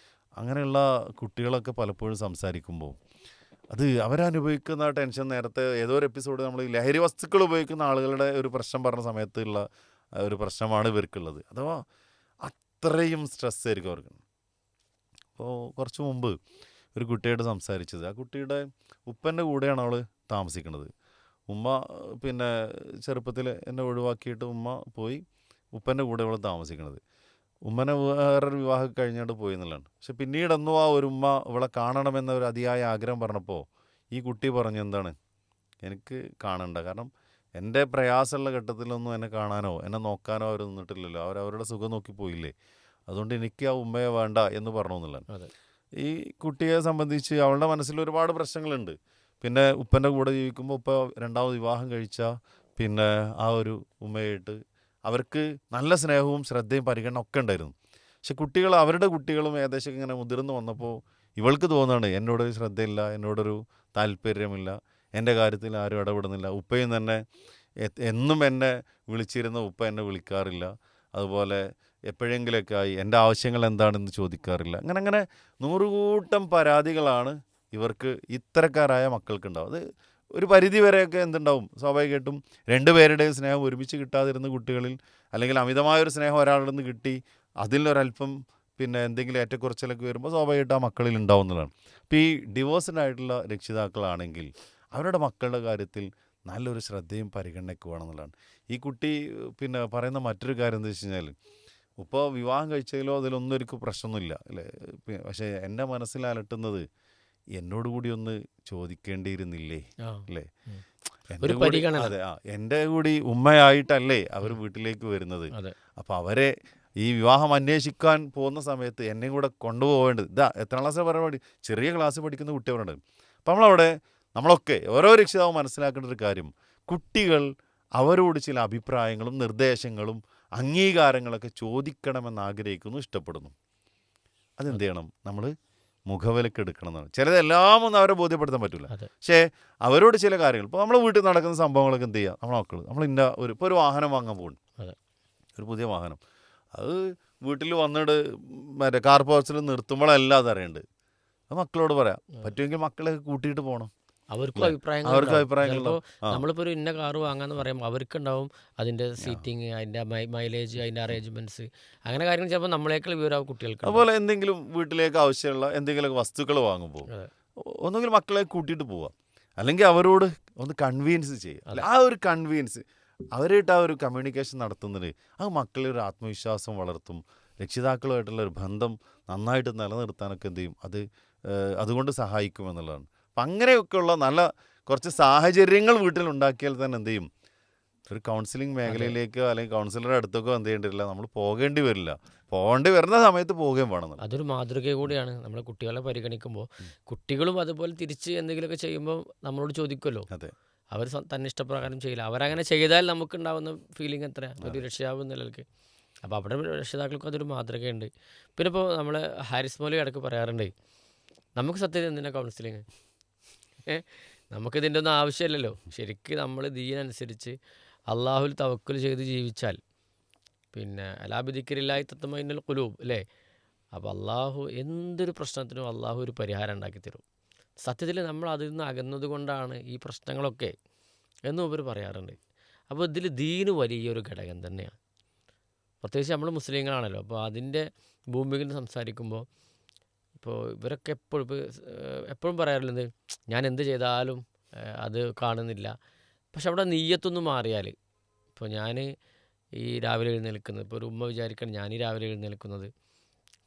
അങ്ങനെയുള്ള കുട്ടികളൊക്കെ പലപ്പോഴും സംസാരിക്കുമ്പോൾ അത് അവരനുഭവിക്കുന്ന ടെൻഷൻ, നേരത്തെ ഏതോ ഒരു എപ്പിസോഡ് നമ്മൾ ഈ ലഹരി വസ്തുക്കൾ ഉപയോഗിക്കുന്ന ആളുകളുടെ ഒരു പ്രശ്നം പറഞ്ഞ സമയത്തുള്ള ഒരു പ്രശ്നമാണ് ഇവർക്കുള്ളത്. അഥവാ അത്രയും സ്ട്രെസ് ആയിരിക്കും അവർക്ക്. അപ്പോൾ കുറച്ച് മുമ്പ് ഒരു കുട്ടിയായിട്ട് സംസാരിച്ചത്, ആ കുട്ടിയുടെ ഉപ്പൻ്റെ കൂടെയാണ് അവൾ താമസിക്കുന്നത്. ഉമ്മ പിന്നെ ചെറുപ്പത്തിൽ എന്നെ ഒഴിവാക്കിയിട്ട് ഉമ്മ പോയി ഉപ്പൻ്റെ കൂടെ അവൾ താമസിക്കുന്നത്. ഉമ്മനെ വേറൊരു വിവാഹം കഴിഞ്ഞിട്ട് പോയി എന്നുള്ളതാണ്. പക്ഷെ പിന്നീടൊന്നും ആ ഒരു ഉമ്മ ഇവളെ കാണണമെന്ന ഒരു അതിയായ ആഗ്രഹം പറഞ്ഞപ്പോൾ ഈ കുട്ടി പറഞ്ഞു എന്താണ്, എനിക്ക് കാണണ്ട, കാരണം എൻ്റെ പ്രയാസമുള്ള ഘട്ടത്തിലൊന്നും എന്നെ കാണാനോ എന്നെ നോക്കാനോ അവർ നിന്നിട്ടില്ലല്ലോ, അവരവരുടെ സുഖം നോക്കി പോയില്ലേ, അതുകൊണ്ട് എനിക്ക് ആ ഉമ്മയെ വേണ്ട എന്ന് പറഞ്ഞു എന്നുള്ളതാണ്. അതെ ഈ കുട്ടിയെ സംബന്ധിച്ച് അവളുടെ മനസ്സിൽ ഒരുപാട് പ്രശ്നങ്ങളുണ്ട്. പിന്നെ ഉപ്പൻ്റെ കൂടെ ജീവിക്കുമ്പോൾ ഉപ്പ രണ്ടാമത് വിവാഹം കഴിച്ചാൽ പിന്നെ ആ ഒരു ഉമ്മയായിട്ട് അവർക്ക് നല്ല സ്നേഹവും ശ്രദ്ധയും പരിഗണന ഒക്കെ ഉണ്ടായിരുന്നു. പക്ഷെ കുട്ടികൾ അവരുടെ കുട്ടികളും ഏകദേശം ഇങ്ങനെ മുതിർന്ന് വന്നപ്പോൾ ഇവൾക്ക് തോന്നുകയാണ് എന്നോടൊരു ശ്രദ്ധയില്ല, എന്നോടൊരു താല്പര്യമില്ല, എൻ്റെ കാര്യത്തിൽ ആരും ഇടപെടുന്നില്ല, ഉപ്പയും തന്നെ എന്നും എന്നെ വിളിച്ചിരുന്ന ഉപ്പ എന്നെ വിളിക്കാറില്ല, അതുപോലെ എപ്പോഴെങ്കിലൊക്കെ ആയി എൻ്റെ ആവശ്യങ്ങൾ എന്താണെന്ന് ചോദിക്കാറില്ല. അങ്ങനെ 100 കൂട്ടം പരാതികളാണ് ഇവർക്ക് ഇത്തരക്കാരായ മക്കൾക്കുണ്ടാവും. അത് ഒരു പരിധി വരെയൊക്കെ എന്തുണ്ടാവും, സ്വാഭാവികമായിട്ടും രണ്ടുപേരുടെയും സ്നേഹം ഒരുമിച്ച് കിട്ടാതിരുന്ന കുട്ടികളിൽ, അല്ലെങ്കിൽ അമിതമായൊരു സ്നേഹം ഒരാളുടെ നിന്ന് കിട്ടി അതിലൊരല്പം പിന്നെ എന്തെങ്കിലും ഏറ്റക്കുറച്ചിലൊക്കെ വരുമ്പോൾ സ്വാഭാവികമായിട്ട് ആ മക്കളിൽ ഉണ്ടാവുന്നതാണ്. അപ്പോൾ ഈ ഡിവോഴ്സ്ഡ് ആയിട്ടുള്ള രക്ഷിതാക്കളാണെങ്കിൽ അവരുടെ മക്കളുടെ കാര്യത്തിൽ നല്ലൊരു ശ്രദ്ധയും പരിഗണനയ്ക്ക് വേണമെന്നുള്ളതാണ്. ഈ കുട്ടി പിന്നെ പറയുന്ന മറ്റൊരു കാര്യം എന്താ വെച്ച് കഴിഞ്ഞാൽ, ഇപ്പോൾ വിവാഹം കഴിച്ചതിലോ അതിലൊന്നും എനിക്ക് പ്രശ്നമൊന്നുമില്ല അല്ലേ, പക്ഷേ എൻ്റെ മനസ്സിൽ അലട്ടുന്നത് എന്നോട് കൂടി ഒന്ന് ചോദിക്കേണ്ടിയിരുന്നില്ലേ അല്ലേ, എൻ്റെ കൂടി അതെ എൻ്റെ കൂടി ഉമ്മയായിട്ടല്ലേ അവർ വീട്ടിലേക്ക് വരുന്നത്. അപ്പോൾ അവരെ ഈ വിവാഹം അന്വേഷിക്കാൻ പോകുന്ന സമയത്ത് എന്നെയും കൂടെ കൊണ്ടുപോകേണ്ടത് എത്രാം ക്ലാസ്സിൽ പരിപാടി, ചെറിയ ക്ലാസ്സിൽ പഠിക്കുന്ന കുട്ടികളുണ്ട്. അപ്പം നമ്മളൊക്കെ ഓരോ രക്ഷിതാവും മനസ്സിലാക്കേണ്ട ഒരു കാര്യം, കുട്ടികൾ അവരോട് ചില അഭിപ്രായങ്ങളും നിർദ്ദേശങ്ങളും അംഗീകാരങ്ങളൊക്കെ ചോദിക്കണമെന്ന് ആഗ്രഹിക്കുന്നു, ഇഷ്ടപ്പെടുന്നു. അതെന്ത് ചെയ്യണം, നമ്മൾ മുഖവിലക്ക് എടുക്കണം എന്നാണ്. ചിലതെല്ലാം ഒന്നും അവരെ ബോധ്യപ്പെടുത്താൻ പറ്റില്ല, പക്ഷേ അവരോട് ചില കാര്യങ്ങൾ, ഇപ്പോൾ നമ്മളെ വീട്ടിൽ നടക്കുന്ന സംഭവങ്ങളൊക്കെ എന്ത് ചെയ്യുക, നമ്മളെ മക്കൾ നമ്മൾ ഇപ്പോൾ ഒരു വാഹനം വാങ്ങാൻ പോകുന്നു, ഒരു പുതിയ വാഹനം, അത് വീട്ടിൽ വന്നിട്ട് മറ്റേ കാർ പോർച്ചിൽ നിർത്തുമ്പോഴല്ല അതറിയേണ്ടത്. അത് മക്കളോട് പറയാം, പറ്റുമെങ്കിൽ മക്കളെ കൂട്ടിയിട്ട് പോകണം. അവർക്കും അഭിപ്രായങ്ങൾ. നമ്മളിപ്പോൾ ഒരു ഇന്ന കാറ് വാങ്ങാന്ന് പറയുമ്പോൾ അവർക്കുണ്ടാവും അതിൻ്റെ സീറ്റിങ്, അതിൻ്റെ മൈലേജ്, അതിൻ്റെ അറേഞ്ച്മെൻറ്റ്സ്, അങ്ങനെ കാര്യങ്ങൾ ചിലപ്പോൾ നമ്മളേക്കാൾ വിവരമാവും കുട്ടികൾക്ക്. അതുപോലെ എന്തെങ്കിലും വീട്ടിലേക്ക് ആവശ്യമുള്ള എന്തെങ്കിലുമൊക്കെ വസ്തുക്കൾ വാങ്ങുമ്പോൾ ഒന്നുകിൽ മക്കളെ കൂട്ടിയിട്ട് പോവുക, അല്ലെങ്കിൽ അവരോട് ഒന്ന് കൺവീൻസ് ചെയ്യുക. ആ ഒരു കൺവീൻസ് അവരായിട്ട് ആ ഒരു കമ്മ്യൂണിക്കേഷൻ നടത്തുന്നത് അത് മക്കളിൽ ഒരു ആത്മവിശ്വാസം വളർത്തും. രക്ഷിതാക്കളുമായിട്ടുള്ള ഒരു ബന്ധം നന്നായിട്ട് നിലനിർത്താനൊക്കെ എന്ത് ചെയ്യും, അതുകൊണ്ട് സഹായിക്കുമെന്നുള്ളതാണ്. അപ്പം അങ്ങനെയൊക്കെയുള്ള നല്ല കുറച്ച് സാഹചര്യങ്ങൾ വീട്ടിലുണ്ടാക്കിയാൽ തന്നെ എന്ത് ചെയ്യും, ഒരു കൗൺസിലിംഗ് മേഖലയിലേക്കോ അല്ലെങ്കിൽ കൗൺസിലറുടെ അടുത്തൊക്കെ എന്ത് ചെയ്യേണ്ടില്ല, നമ്മൾ പോകേണ്ടി വരില്ല. പോകേണ്ടി വരുന്ന സമയത്ത് പോവുകയും വേണം. അതൊരു മാതൃക കൂടിയാണ്. നമ്മൾ കുട്ടികളെ പരിഗണിക്കുമ്പോൾ കുട്ടികളും അതുപോലെ തിരിച്ച് എന്തെങ്കിലുമൊക്കെ ചെയ്യുമ്പോൾ നമ്മളോട് ചോദിക്കുമല്ലോ. അതെ, അവർ തന്നെ ഇഷ്ടപ്രകാരം ചെയ്യില്ല. അവരങ്ങനെ ചെയ്താൽ നമുക്കുണ്ടാവുന്ന ഫീലിംഗ് എത്രയാണ് ഒരു രക്ഷിതാവ് നിലനിൽക്ക്. അപ്പോൾ അവിടെ രക്ഷിതാക്കൾക്കും അതൊരു മാതൃകയുണ്ട്. പിന്നെ ഇപ്പോൾ നമ്മൾ ഹാരിസ് മൗലവി ഇടയ്ക്ക് പറയാറുണ്ട്, നമുക്ക് സത്യത്തിൽ എന്തിനാ കൗൺസിലിങ്, നമുക്കിതിൻ്റെ ഒന്നും ആവശ്യമില്ലല്ലോ. ശരിക്കും നമ്മൾ ദീനനുസരിച്ച് അള്ളാഹുൽ തവക്കുൽ ചെയ്ത് ജീവിച്ചാൽ പിന്നെ അലാ ബിദിക്രില്ലാഹി തത്മഇന്നുൽ ഖുലൂബ് അല്ലേ. അപ്പോൾ അള്ളാഹു എന്തൊരു പ്രശ്നത്തിനും അള്ളാഹു ഒരു പരിഹാരം ഉണ്ടാക്കി തരും. സത്യത്തിൽ നമ്മൾ അതിൽ നിന്ന് അകന്നത് കൊണ്ടാണ് ഈ പ്രശ്നങ്ങളൊക്കെ എന്നും ഇവർ പറയാറുണ്ട്. അപ്പോൾ ഇതിൽ ദീന് വലിയൊരു ഘടകം തന്നെയാണ്. പ്രത്യേകിച്ച് നമ്മൾ മുസ്ലിങ്ങളാണല്ലോ. അപ്പോൾ അതിൻ്റെ ഭൂമികയിൽ സംസാരിക്കുമ്പോൾ ഇപ്പോൾ ഇവരൊക്കെ എപ്പോഴും പറയാറുള്ളത്, ഞാൻ എന്ത് ചെയ്താലും അത് കാണുന്നില്ല. പക്ഷെ അവിടെ നെയ്യത്തൊന്നും മാറിയാൽ, ഇപ്പോൾ ഞാൻ ഈ രാവിലെ എഴുന്നേൽക്കുന്നത്, ഇപ്പോൾ ഒരു ഉമ്മ വിചാരിക്കണം ഞാൻ ഈ രാവിലെ എഴുന്നേൽക്കുന്നത്,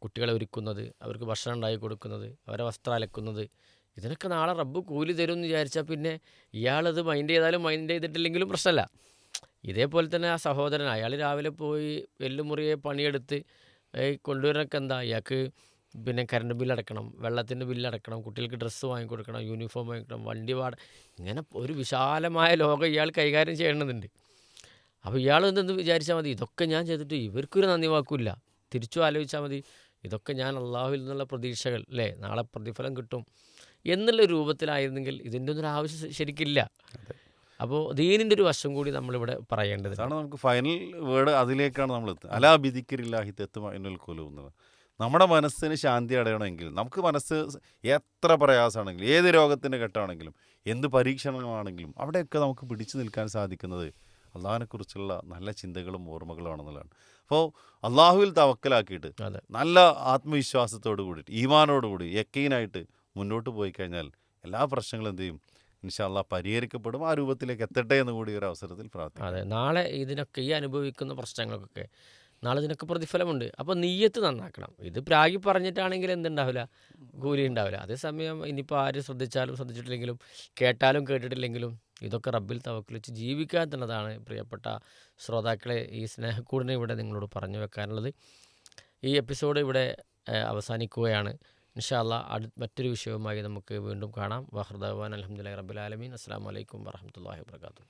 കുട്ടികളെ ഒരുക്കുന്നത്, അവർക്ക് ഭക്ഷണം ഉണ്ടാക്കി കൊടുക്കുന്നത്, അവരെ വസ്ത്രം അലക്കുന്നത്, ഇതിനൊക്കെ നാളെ റബ്ബ് കൂലി തരും എന്ന് വിചാരിച്ചാൽ പിന്നെ ഇയാളത് മൈൻഡ് ചെയ്താലും മൈൻഡ് ചെയ്തിട്ടില്ലെങ്കിലും പ്രശ്നമല്ല. ഇതേപോലെ തന്നെ ആ സഹോദരൻ, അയാൾ രാവിലെ പോയി വെല്ലുമുറിയെ പണിയെടുത്ത് കൊണ്ടുവരാനൊക്കെ എന്താ, ഇയാൾക്ക് പിന്നെ കറണ്ട് ബില്ലടക്കണം, വെള്ളത്തിൻ്റെ ബില്ലടക്കണം, കുട്ടികൾക്ക് ഡ്രസ്സ് വാങ്ങിക്കൊടുക്കണം, യൂണിഫോം വാങ്ങിക്കണം, വണ്ടി ഇങ്ങനെ ഒരു വിശാലമായ ലോകം ഇയാൾ കൈകാര്യം ചെയ്യേണ്ടതുണ്ട്. അപ്പോൾ ഇയാൾ എന്തെന്ന് വിചാരിച്ചാൽ മതി, ഇതൊക്കെ ഞാൻ ചെയ്തിട്ട് ഇവർക്കൊരു നന്ദി വാക്കില്ല. തിരിച്ചു ആലോചിച്ചാൽ മതി, ഇതൊക്കെ ഞാൻ അള്ളാഹുവിൽ നിന്നുള്ള പ്രതീക്ഷകൾ അല്ലേ, നാളെ പ്രതിഫലം കിട്ടും എന്നുള്ള രൂപത്തിലായിരുന്നെങ്കിൽ ഇതിൻ്റെ ഒന്നും ആവശ്യം ശരിക്കില്ല. അപ്പോൾ ദീനിൻ്റെ ഒരു വശം കൂടി നമ്മളിവിടെ പറയേണ്ടത്. നമുക്ക് ഫൈനൽ വേർഡ് അതിലേക്കാണ് നമ്മൾ എത്തുന്നത്. അലാ ബിദിക്രില്ലാഹി തത്മഇന്നുൽ ഖുലൂബ് എന്നത്. നമ്മുടെ മനസ്സിന് ശാന്തി അടയണമെങ്കിൽ, നമുക്ക് മനസ്സ് എത്ര പ്രയാസമാണെങ്കിലും, ഏത് രോഗത്തിൻ്റെ ഘട്ടമാണെങ്കിലും, എന്ത് പരീക്ഷണങ്ങളാണെങ്കിലും അവിടെയൊക്കെ നമുക്ക് പിടിച്ചു നിൽക്കാൻ സാധിക്കുന്നത് അള്ളാഹിനെക്കുറിച്ചുള്ള നല്ല ചിന്തകളും ഓർമ്മകളുമാണെന്നുള്ളതാണ്. അപ്പോൾ അള്ളാഹുവിൽ തവക്കലാക്കിയിട്ട് നല്ല ആത്മവിശ്വാസത്തോടു കൂടിയിട്ട് ഈമാനോട് കൂടി യക്കീനായിട്ട് മുന്നോട്ട് പോയി കഴിഞ്ഞാൽ എല്ലാ പ്രശ്നങ്ങളും എന്ത് ചെയ്യും, ഇൻഷാ അല്ലാഹ് പരിഹരിക്കപ്പെടും. ആ രൂപത്തിലേക്ക് എത്തട്ടെ എന്ന് കൂടി ഒരു അവസരത്തിൽ പ്രാർത്ഥിക്കും. അതെ, നാളെ ഇതിനൊക്കെ ഈ അനുഭവിക്കുന്ന പ്രശ്നങ്ങൾക്കൊക്കെ നാളെ ഇതിനൊക്കെ പ്രതിഫലമുണ്ട്. അപ്പോൾ നീയത്ത് നന്നാക്കണം. ഇത് പ്രാഗി പറഞ്ഞിട്ടാണെങ്കിൽ എന്തുണ്ടാവില്ല, കൂലി ഉണ്ടാവില്ല. അതേസമയം ഇനിയിപ്പോൾ ആര് ശ്രദ്ധിച്ചാലും ശ്രദ്ധിച്ചിട്ടില്ലെങ്കിലും കേട്ടാലും കേട്ടിട്ടില്ലെങ്കിലും ഇതൊക്കെ റബ്ബിൽ തവക്കുൽ വെച്ച് ജീവിക്കാൻ തന്നതാണ്. പ്രിയപ്പെട്ട ശ്രോതാക്കളെ, ഈ സ്നേഹക്കൂടിനെ ഇവിടെ നിങ്ങളോട് പറഞ്ഞു വെക്കാനുള്ളത്. ഈ എപ്പിസോഡ് ഇവിടെ അവസാനിക്കുകയാണ്. ഇൻഷാ അല്ലാഹ് മറ്റൊരു വിഷയവുമായി നമുക്ക് വീണ്ടും കാണാം. വഹ്റദവാൻ അൽഹംദുലില്ലാഹി റബ്ബിൽ ആലമീൻ. അസ്സലാമു അലൈക്കും വറഹ്മത്തുള്ളാഹി വബറകാതുഹു.